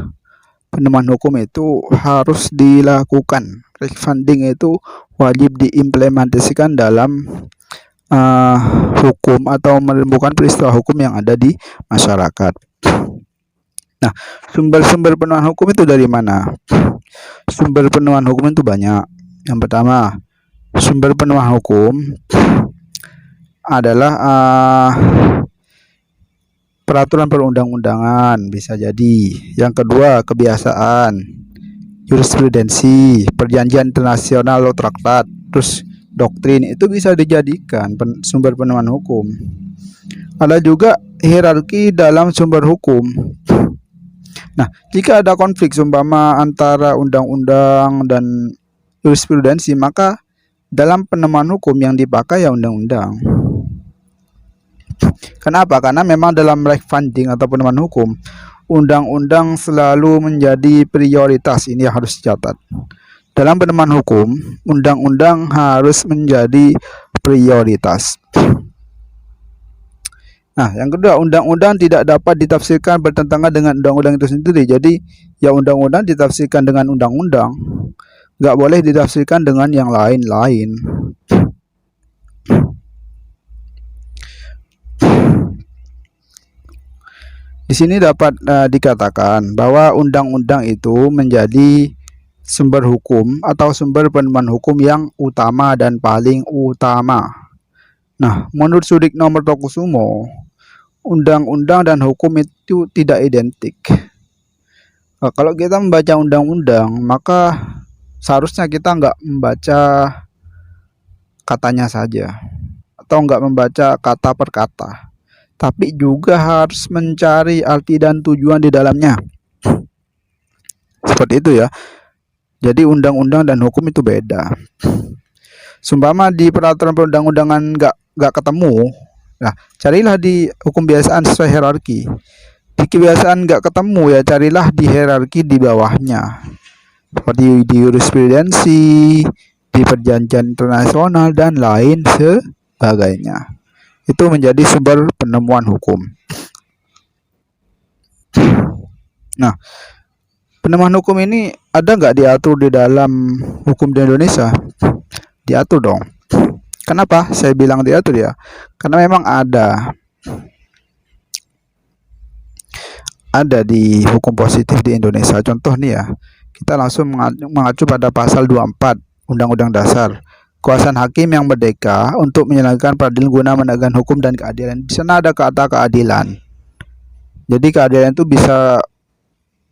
penemuan hukum itu harus dilakukan. Funding itu wajib diimplementasikan dalam hukum atau menemukan peristiwa hukum yang ada di masyarakat. Nah, sumber-sumber penemuan hukum itu dari mana? Sumber penemuan hukum itu banyak. Yang pertama, sumber penemuan hukum adalah peraturan perundang-undangan, bisa jadi. Yang kedua, kebiasaan, jurisprudensi, perjanjian internasional atau traktat, terus doktrin, itu bisa dijadikan sumber penemuan hukum. Ada juga hierarki dalam sumber hukum. Nah, jika ada konflik seumpama antara undang-undang dan jurisprudensi, maka dalam penemuan hukum yang dipakai ya undang-undang. Kenapa? Karena memang dalam right finding atau penemuan hukum, undang-undang selalu menjadi prioritas. Ini yang harus dicatat. Dalam penemuan hukum, undang-undang harus menjadi prioritas. Nah, yang kedua, undang-undang tidak dapat ditafsirkan bertentangan dengan undang-undang itu sendiri. Jadi, ya undang-undang ditafsirkan dengan undang-undang, nggak boleh ditafsirkan dengan yang lain-lain. Di sini dapat dikatakan bahwa undang-undang itu menjadi sumber hukum atau sumber penemuan hukum yang utama dan paling utama. Nah, menurut Sudikno Mertokusumo, undang-undang dan hukum itu tidak identik. Kalau kita membaca undang-undang, maka seharusnya kita nggak membaca katanya saja, atau nggak membaca kata per kata, tapi juga harus mencari arti dan tujuan di dalamnya. Seperti itu ya. Jadi undang-undang dan hukum itu beda. Seumpama di peraturan perundang-undangan nggak ketemu, nah carilah di hukum kebiasaan sesuai hierarki. Di kebiasaan nggak ketemu, ya carilah di hierarki di bawahnya, seperti di jurisprudensi, di perjanjian internasional dan lain sebagainya. Itu menjadi sumber penemuan hukum. Nah, penemuan hukum ini ada nggak diatur di dalam hukum di Indonesia? Diatur dong. Kenapa saya bilang diatur ya? Karena memang ada di hukum positif di Indonesia. Contoh nih ya, kita langsung mengacu pada pasal 24 Undang-Undang Dasar. Kekuasaan hakim yang merdeka untuk menjalankan peradilan guna menegakkan hukum dan keadilan. Di sana ada kata keadilan. Jadi keadilan itu bisa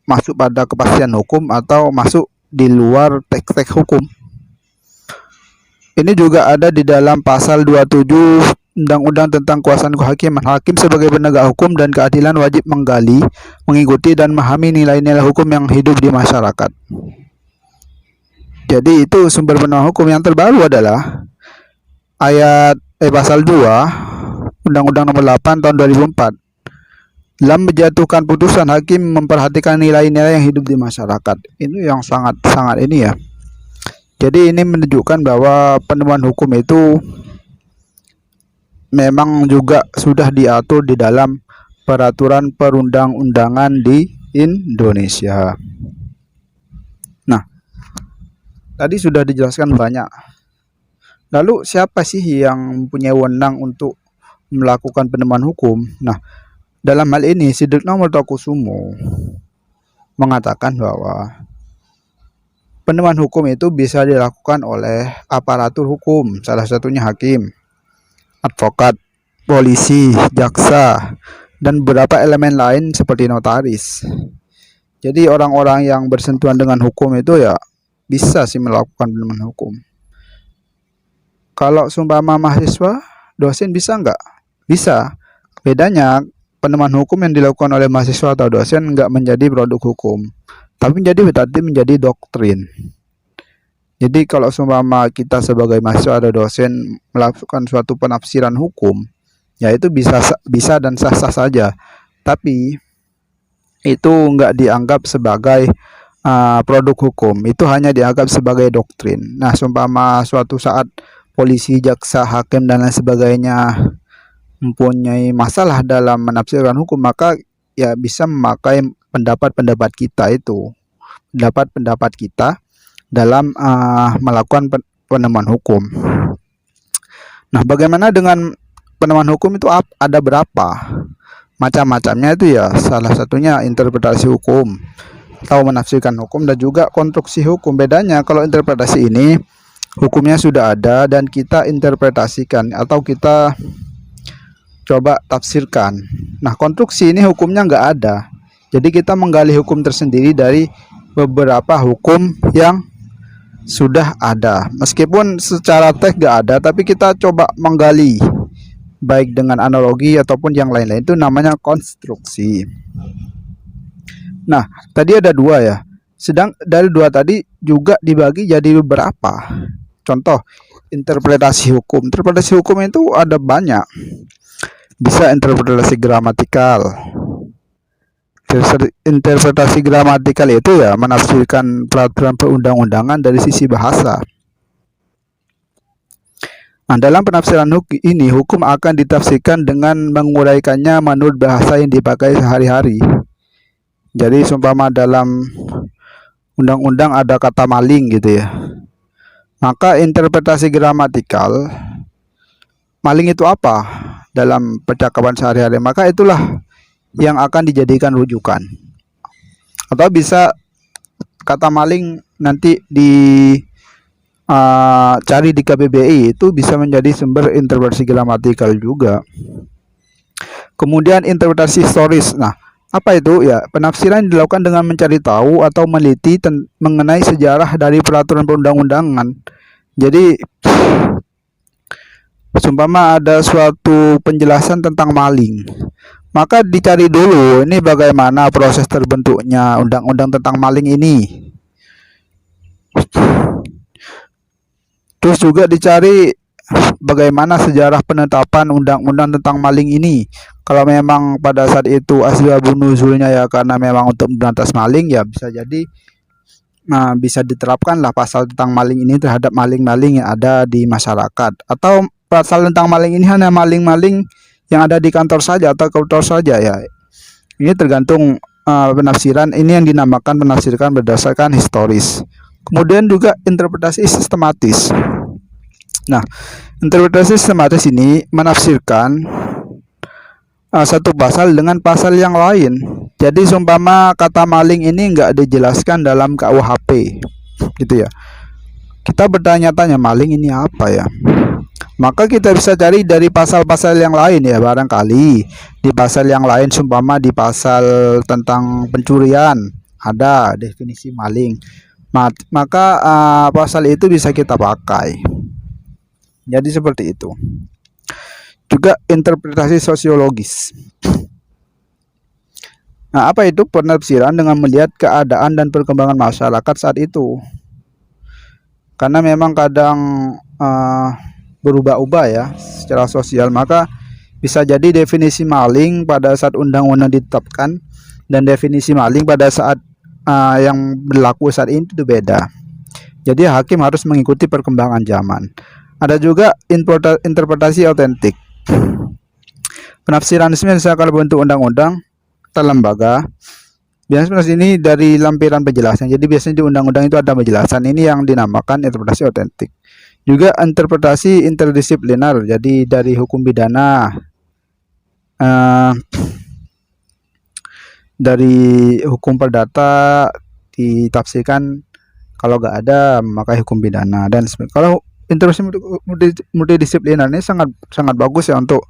masuk pada kepastian hukum atau masuk di luar teks-teks hukum. Ini juga ada di dalam pasal 27 Undang-Undang tentang Kekuasaan Kehakiman. Hakim sebagai penegak hukum dan keadilan wajib menggali, mengikuti dan memahami nilai-nilai hukum yang hidup di masyarakat. Jadi itu sumber penemuan hukum. Yang terbaru adalah pasal 2 Undang-Undang Nomor 8 Tahun 2004. Dalam menjatuhkan putusan, hakim memperhatikan nilai-nilai yang hidup di masyarakat. Ini yang sangat ini ya. Jadi ini menunjukkan bahwa penemuan hukum itu memang juga sudah diatur di dalam peraturan perundang-undangan di Indonesia. Nah, tadi sudah dijelaskan banyak. Lalu siapa sih yang mempunyai wewenang untuk melakukan penemuan hukum? Nah, dalam hal ini Sudikno Mertokusumo mengatakan bahwa penemuan hukum itu bisa dilakukan oleh aparatur hukum, salah satunya hakim, advokat, polisi, jaksa, dan beberapa elemen lain seperti notaris. Jadi orang-orang yang bersentuhan dengan hukum itu ya bisa sih melakukan penemuan hukum. Kalau seumpama mahasiswa, dosen bisa nggak? Bisa. Bedanya penemuan hukum yang dilakukan oleh mahasiswa atau dosen nggak menjadi produk hukum, tapi menjadi doktrin. Jadi kalau seumpama kita sebagai mahasiswa atau dosen melakukan suatu penafsiran hukum, ya itu bisa dan sah-sah saja. Tapi itu nggak dianggap sebagai produk hukum, itu hanya dianggap sebagai doktrin. Nah, seumpama suatu saat polisi, jaksa, hakim dan lain sebagainya mempunyai masalah dalam menafsirkan hukum, maka ya bisa memakai pendapat-pendapat kita itu, pendapat kita dalam melakukan penemuan hukum. Nah, bagaimana dengan penemuan hukum itu ada berapa macam-macamnya itu ya, salah satunya interpretasi hukum atau menafsirkan hukum, dan juga konstruksi hukum. Bedanya kalau interpretasi ini hukumnya sudah ada dan kita interpretasikan atau kita coba tafsirkan. Nah, konstruksi ini hukumnya nggak ada, jadi kita menggali hukum tersendiri dari beberapa hukum yang sudah ada. Meskipun secara teks nggak ada, tapi kita coba menggali baik dengan analogi ataupun yang lain-lain, itu namanya konstruksi. Nah, tadi ada dua ya. Sedang dari dua tadi juga dibagi jadi beberapa. Contoh, interpretasi hukum. Interpretasi hukum itu ada banyak. Bisa interpretasi gramatikal. Interpretasi gramatikal itu ya menafsirkan peraturan perundang-undangan dari sisi bahasa. Nah, dalam penafsiran ini, hukum akan ditafsirkan dengan menguraikannya menurut bahasa yang dipakai sehari-hari. Jadi seumpama dalam undang-undang ada kata maling gitu ya, maka interpretasi gramatikal maling itu apa dalam percakapan sehari-hari, maka itulah yang akan dijadikan rujukan. Atau bisa kata maling nanti cari di KBBI, itu bisa menjadi sumber interpretasi gramatikal juga. Kemudian interpretasi historis. Nah, apa itu? Ya, penafsiran dilakukan dengan mencari tahu atau meneliti mengenai sejarah dari peraturan perundang-undangan. Jadi, seumpama ada suatu penjelasan tentang maling, maka dicari dulu ini bagaimana proses terbentuknya undang-undang tentang maling ini. Terus juga dicari bagaimana sejarah penetapan undang-undang tentang maling ini. Kalau memang pada saat itu asbabun nuzulnya ya karena memang untuk memberantas maling, ya bisa jadi bisa diterapkanlah pasal tentang maling ini terhadap maling-maling yang ada di masyarakat. Atau pasal tentang maling ini hanya maling-maling yang ada di kantor saja atau kantor saja ya. Ini tergantung penafsiran. Ini yang dinamakan penafsirkan berdasarkan historis. Kemudian juga interpretasi sistematis. Nah, interpretasi sistematis ini menafsirkan satu pasal dengan pasal yang lain. Jadi seumpama kata maling ini nggak dijelaskan dalam KUHP, gitu ya. Kita bertanya-tanya maling ini apa ya? Maka kita bisa cari dari pasal-pasal yang lain ya, barangkali di pasal yang lain, seumpama di pasal tentang pencurian ada definisi maling. Maka pasal itu bisa kita pakai. Jadi seperti itu. Juga interpretasi sosiologis. Nah, apa itu? Penafsiran dengan melihat keadaan dan perkembangan masyarakat saat itu. Karena memang kadang berubah-ubah ya secara sosial, maka bisa jadi definisi maling pada saat undang-undang ditetapkan dan definisi maling pada saat yang berlaku saat ini itu beda. Jadi hakim harus mengikuti perkembangan zaman. Ada juga interpretasi autentik. Penafsiran resmi misalkan bentuk undang-undang atau lembaga. Biasanya ini dari lampiran penjelasan. Jadi biasanya di undang-undang itu ada penjelasan. Ini yang dinamakan interpretasi autentik. Juga interpretasi interdisipliner. Jadi dari hukum pidana, dari hukum perdata ditafsirkan, kalau nggak ada maka hukum pidana dan sebagainya. Kalau interpretasi multidisipliner ini sangat bagus ya untuk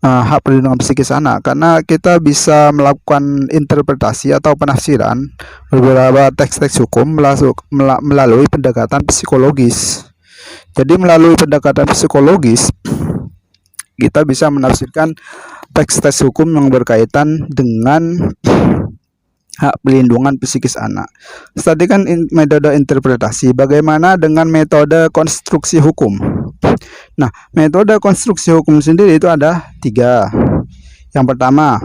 hak perlindungan psikis anak, karena kita bisa melakukan interpretasi atau penafsiran beberapa teks-teks hukum melalui pendekatan psikologis. Jadi melalui pendekatan psikologis kita bisa menafsirkan teks-teks hukum yang berkaitan dengan hak pelindungan psikis anak. Tadi kan metode interpretasi. Bagaimana dengan metode konstruksi hukum? Nah, metode konstruksi hukum sendiri itu ada 3. Yang pertama,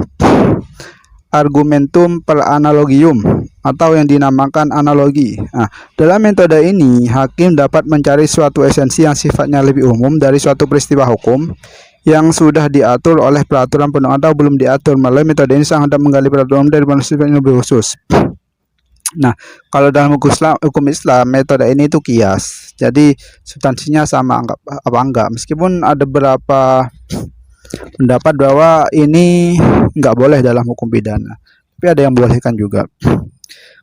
argumentum per analogium atau yang dinamakan analogi. Nah, dalam metode ini hakim dapat mencari suatu esensi yang sifatnya lebih umum dari suatu peristiwa hukum yang sudah diatur oleh peraturan perundang atau belum diatur. Melalui metode ini sang hendak menggali peraturan dari prinsip yang lebih khusus. Nah, kalau dalam hukum Islam metode ini itu kias. Jadi substansinya sama apa enggak, meskipun ada beberapa pendapat bahwa ini nggak boleh dalam hukum pidana, tapi ada yang bolehkan juga.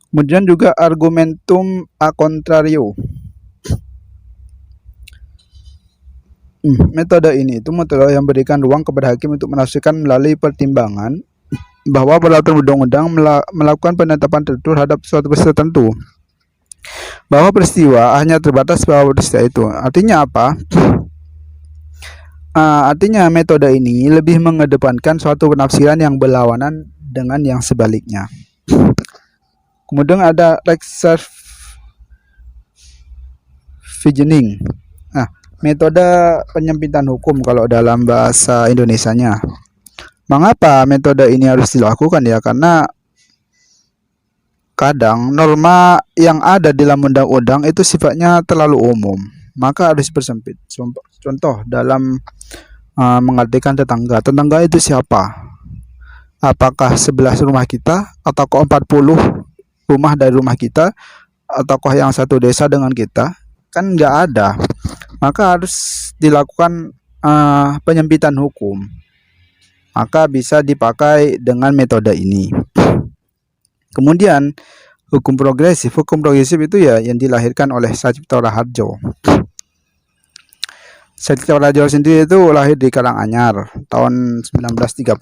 Kemudian juga argumentum a contrario. Metode ini itu metode yang berikan ruang kepada hakim untuk menafsirkan melalui pertimbangan bahwa peraturan undang-undang melakukan penetapan terhadap suatu peristiwa tertentu, bahwa peristiwa hanya terbatas bahwa peristiwa itu. Artinya apa? Artinya metode ini lebih mengedepankan suatu penafsiran yang berlawanan dengan yang sebaliknya. Kemudian ada reserve-visioning. Metode penyempitan hukum kalau dalam bahasa Indonesianya. Mengapa metode ini harus dilakukan ya? Karena kadang norma yang ada di dalam undang-undang itu sifatnya terlalu umum, maka harus dipersempit. Contoh dalam mengartikan tetangga. Tetangga itu siapa? Apakah 11 rumah kita, ataukah 40 rumah dari rumah kita, ataukah yang satu desa dengan kita? Kan nggak ada. Maka harus dilakukan penyempitan hukum. Maka bisa dipakai dengan metode ini. Kemudian hukum progresif. Hukum progresif itu ya yang dilahirkan oleh Sacipto Raharjo. Sacipto Raharjo sendiri itu lahir di Karanganyar tahun 1930.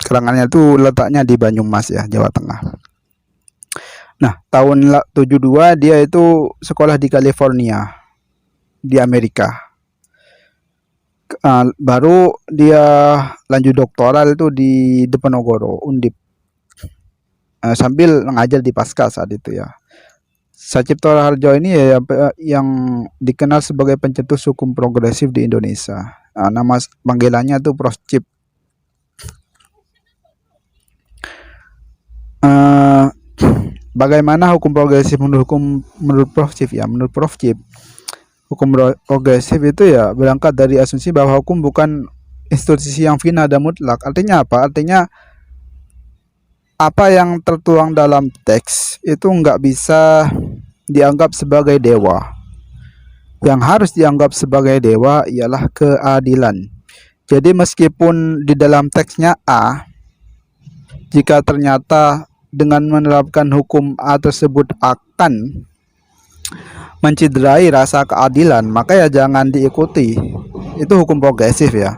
Karanganyar itu letaknya di Banyumas ya, Jawa Tengah. Nah, tahun 72 dia itu sekolah di California, di Amerika. Baru dia lanjut doktoral itu di Diponegoro, Undip. Sambil mengajar di Pasca saat itu ya. Sacipto Raharjo ini ya yang dikenal sebagai pencetus hukum progresif di Indonesia. Nama panggilannya itu Prof. Cip. Bagaimana hukum progresif menurut Prof. Cip ya? Menurut Prof. Cip, hukum progresif itu ya berangkat dari asumsi bahwa hukum bukan institusi yang final dan mutlak. Artinya apa? Artinya apa yang tertuang dalam teks itu nggak bisa dianggap sebagai dewa. Yang harus dianggap sebagai dewa ialah keadilan. Jadi meskipun di dalam teksnya A, jika ternyata dengan menerapkan hukum A tersebut akan menciderai rasa keadilan, maka ya jangan diikuti. Itu hukum progresif ya.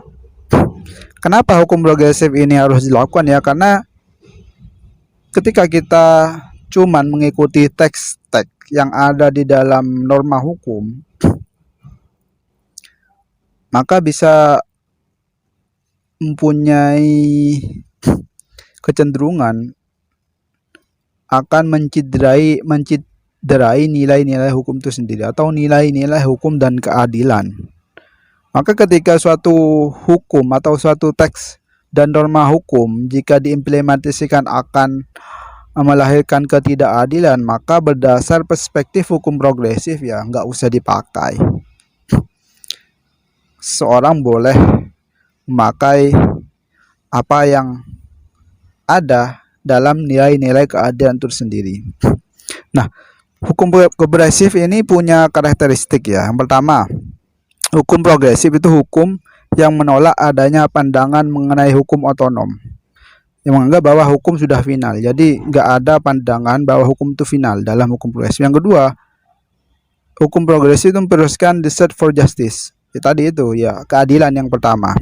Kenapa hukum progresif ini harus dilakukan ya? Karena ketika kita cuman mengikuti teks-teks yang ada di dalam norma hukum, maka bisa mempunyai kecenderungan akan menciderai nilai-nilai hukum itu sendiri atau nilai-nilai hukum dan keadilan. Maka ketika suatu hukum atau suatu teks dan norma hukum jika diimplementasikan akan melahirkan ketidakadilan, maka berdasar perspektif hukum progresif ya nggak usah dipakai. Seorang boleh memakai apa yang ada dalam nilai-nilai keadilan itu sendiri. Nah, hukum progresif ini punya karakteristik ya. Yang pertama, hukum progresif itu hukum yang menolak adanya pandangan mengenai hukum otonom, yang menganggap bahwa hukum sudah final. Jadi nggak ada pandangan bahwa hukum itu final dalam hukum progresif. Yang kedua, hukum progresif itu memperluaskan the search for justice. Ya, tadi itu ya keadilan yang pertama.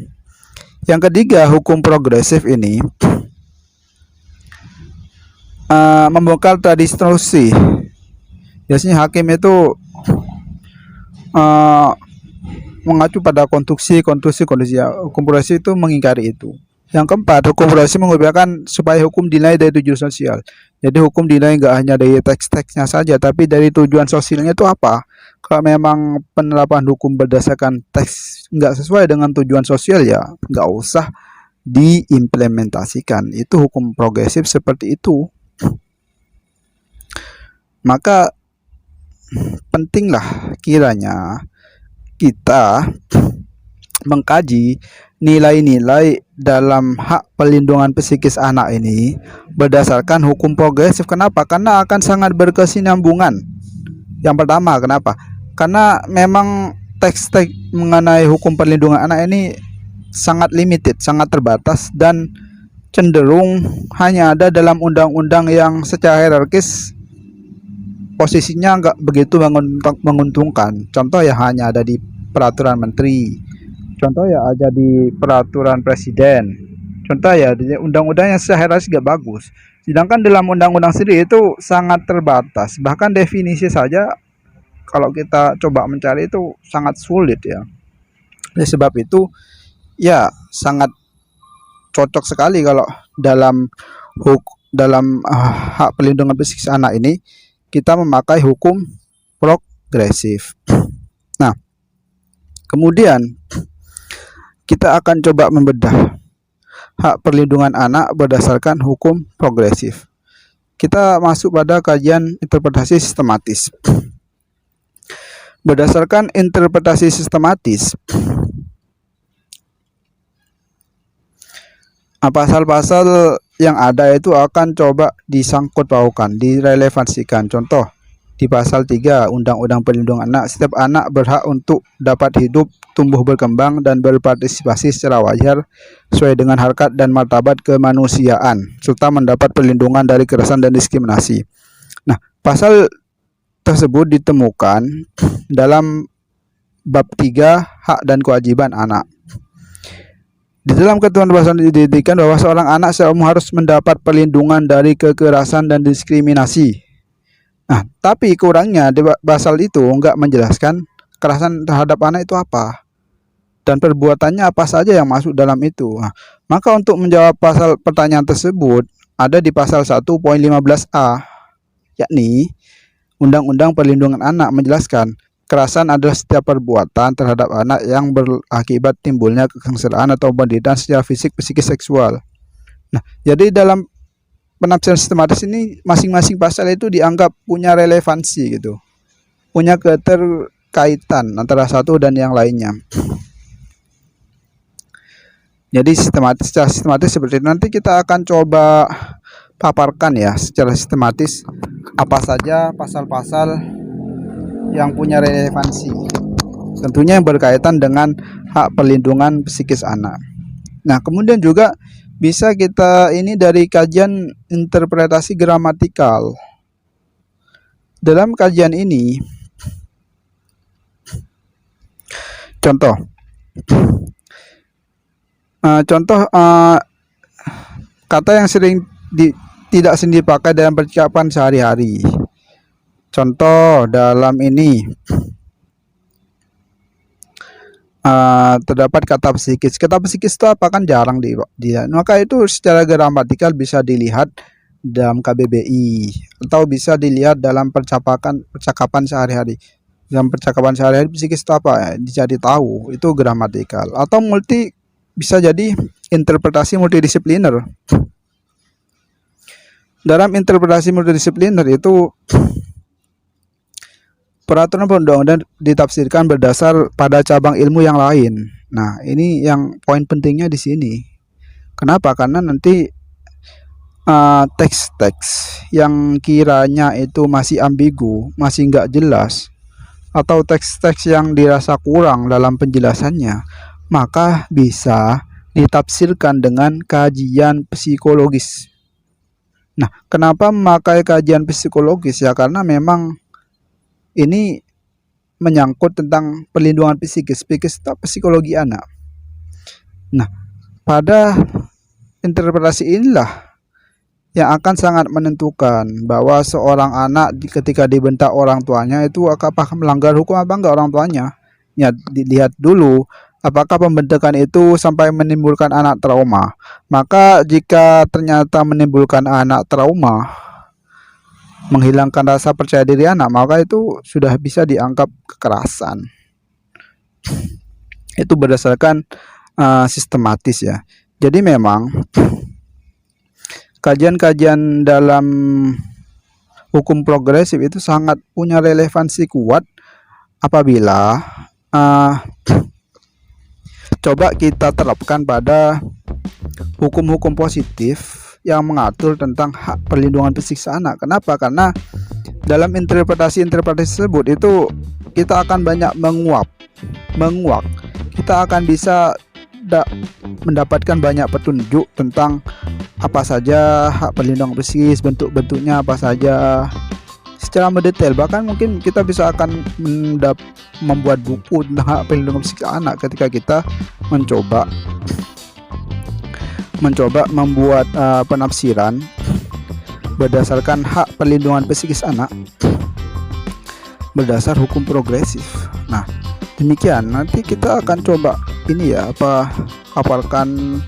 Yang ketiga, hukum progresif ini membongkar tradisi. Biasanya hakim itu mengacu pada konstruksi ya. Hukum progresif itu mengingkari itu. Yang keempat, hukum progresif mengupayakan supaya hukum dinilai dari tujuan sosial. Jadi hukum dinilai nggak hanya dari teks-teksnya saja, tapi dari tujuan sosialnya itu apa. Kalau memang penerapan hukum berdasarkan teks nggak sesuai dengan tujuan sosial ya nggak usah diimplementasikan. Itu hukum progresif seperti itu. Maka pentinglah kiranya kita mengkaji nilai-nilai dalam hak pelindungan psikis anak ini berdasarkan hukum progresif. Kenapa? Karena akan sangat berkesinambungan. Yang pertama, kenapa? Karena memang teks-teks mengenai hukum perlindungan anak ini sangat limited, sangat terbatas, dan cenderung hanya ada dalam undang-undang yang secara hierarkis posisinya nggak begitu menguntungkan. Contoh ya hanya ada di peraturan menteri, contoh ya ada di peraturan presiden, contoh ya di undang-undang yang secara hierarkis nggak bagus. Sedangkan dalam undang-undang sendiri itu sangat terbatas, bahkan definisi saja kalau kita coba mencari itu sangat sulit ya. Oleh sebab itu ya sangat cocok sekali kalau dalam hak pelindungan psikis anak ini kita memakai hukum progresif. Nah, kemudian kita akan coba membedah hak perlindungan anak berdasarkan hukum progresif. Kita masuk pada kajian interpretasi sistematis. Berdasarkan interpretasi sistematis, pasal-pasal yang ada itu akan coba disangkut paukan, direlevansikan. Contoh, di pasal 3 Undang-Undang Perlindungan Anak, setiap anak berhak untuk dapat hidup, tumbuh berkembang, dan berpartisipasi secara wajar sesuai dengan harkat dan martabat kemanusiaan, serta mendapat perlindungan dari kekerasan dan diskriminasi. Nah, pasal tersebut ditemukan dalam bab 3 hak dan kewajiban anak. Di dalam ketentuan pasal didirikan bahwa seorang anak secara umum harus mendapat perlindungan dari kekerasan dan diskriminasi. Nah, tapi kurangnya di pasal itu enggak menjelaskan kekerasan terhadap anak itu apa dan perbuatannya apa saja yang masuk dalam itu. Nah, maka untuk menjawab pertanyaan tersebut ada di pasal 1.15a, yakni Undang-Undang Perlindungan Anak menjelaskan kekerasan adalah setiap perbuatan terhadap anak yang berakibat timbulnya kesengsaraan atau penderitaan secara fisik, psikis, seksual. Nah, jadi dalam penafsiran sistematis ini masing-masing pasal itu dianggap punya relevansi gitu, punya keterkaitan antara satu dan yang lainnya. Jadi secara sistematis seperti itu. Nanti kita akan coba paparkan ya secara sistematis apa saja pasal-pasal yang punya relevansi, tentunya yang berkaitan dengan hak perlindungan psikis anak. Nah, kemudian juga bisa kita ini dari kajian interpretasi gramatikal. Dalam kajian ini, contoh kata yang tidak sering dipakai dalam percakapan sehari-hari. Contoh dalam ini terdapat kata psikis. Kata psikis itu apa kan jarang dia. Maka itu secara gramatikal bisa dilihat dalam KBBI atau bisa dilihat dalam percakapan sehari-hari. Dalam percakapan sehari-hari psikis itu apa? Jadi tahu itu gramatikal. Atau bisa jadi interpretasi multidisipliner. Dalam interpretasi multidisipliner itu peraturan perundang-undangan ditafsirkan berdasar pada cabang ilmu yang lain. Nah, ini yang poin pentingnya di sini. Kenapa? Karena nanti teks-teks yang kiranya itu masih ambigu, masih nggak jelas, atau teks-teks yang dirasa kurang dalam penjelasannya, maka bisa ditafsirkan dengan kajian psikologis. Nah, kenapa memakai kajian psikologis ya? Karena memang ini menyangkut tentang perlindungan psikis atau psikologi anak. Nah, pada interpretasi inilah yang akan sangat menentukan bahwa seorang anak ketika dibentak orang tuanya itu apakah melanggar hukum apa enggak orang tuanya. Ya, dilihat dulu apakah pembentukan itu sampai menimbulkan anak trauma. Maka jika ternyata menimbulkan anak trauma, menghilangkan rasa percaya diri anak, maka itu sudah bisa dianggap kekerasan. Itu berdasarkan sistematis ya. Jadi memang kajian-kajian dalam hukum progresif itu sangat punya relevansi kuat apabila coba kita terapkan pada hukum-hukum positif yang mengatur tentang hak perlindungan psikis anak. Kenapa? Karena dalam interpretasi-interpretasi tersebut itu kita akan banyak menguak. Kita akan bisa mendapatkan banyak petunjuk tentang apa saja hak perlindungan psikis, bentuk-bentuknya apa saja secara mendetail. Bahkan mungkin kita bisa akan membuat buku tentang hak perlindungan psikis anak ketika kita mencoba membuat penafsiran berdasarkan hak perlindungan psikis anak berdasar hukum progresif. Nah, demikian nanti kita akan coba ini ya paparkan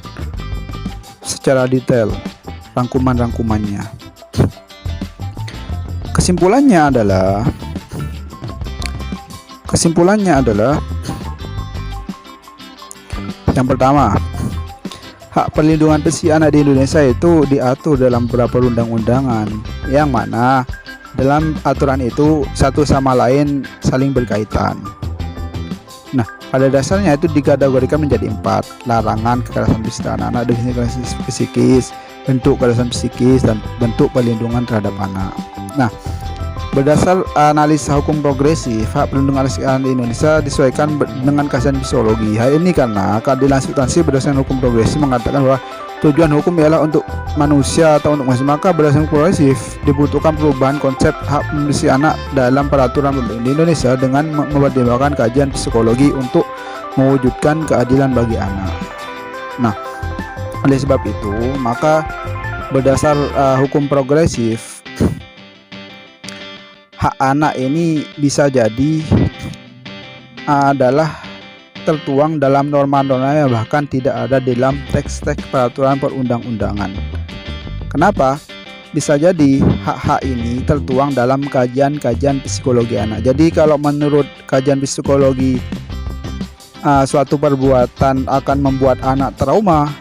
secara detail rangkumannya. Kesimpulannya adalah yang pertama, hak perlindungan psikis anak di Indonesia itu diatur dalam beberapa undang-undangan yang mana dalam aturan itu satu sama lain saling berkaitan. Nah, pada dasarnya itu dikategorikan menjadi 4: larangan kekerasan fisik terhadap anak, definisi kekerasan psikis, bentuk kekerasan psikis, dan bentuk perlindungan terhadap anak. Nah, berdasar analisa hukum progresif, hak perlindungan psikis anak di Indonesia disesuaikan dengan kajian psikologi. Hal ini karena keadilan substansi berdasarkan hukum progresif mengatakan bahwa tujuan hukum ialah untuk manusia atau untuk manusia. Maka berdasarkan hukum progresif dibutuhkan perubahan konsep hak psikis anak dalam peraturan pemerintah di Indonesia dengan mempertimbangkan kajian psikologi untuk mewujudkan keadilan bagi anak. Nah, oleh sebab itu, maka berdasar hukum progresif, hak anak ini bisa jadi adalah tertuang dalam norma-norma yang bahkan tidak ada dalam teks-teks peraturan perundang-undangan. Kenapa? Bisa jadi hak-hak ini tertuang dalam kajian-kajian psikologi anak. Jadi kalau menurut kajian psikologi suatu perbuatan akan membuat anak trauma,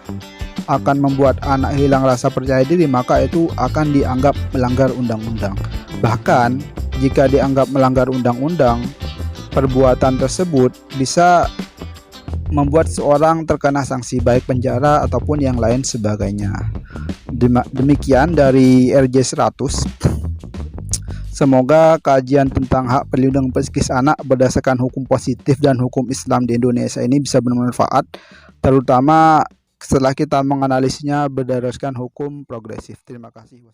akan membuat anak hilang rasa percaya diri, maka itu akan dianggap melanggar undang-undang. Bahkan jika dianggap melanggar undang-undang, perbuatan tersebut bisa membuat seorang terkena sanksi baik penjara ataupun yang lain sebagainya. Demikian dari RJ 100. Semoga kajian tentang hak perlindungan psikis anak berdasarkan hukum positif dan hukum Islam di Indonesia ini bisa bermanfaat, terutama setelah kita menganalisnya berdasarkan hukum progresif. Terima kasih.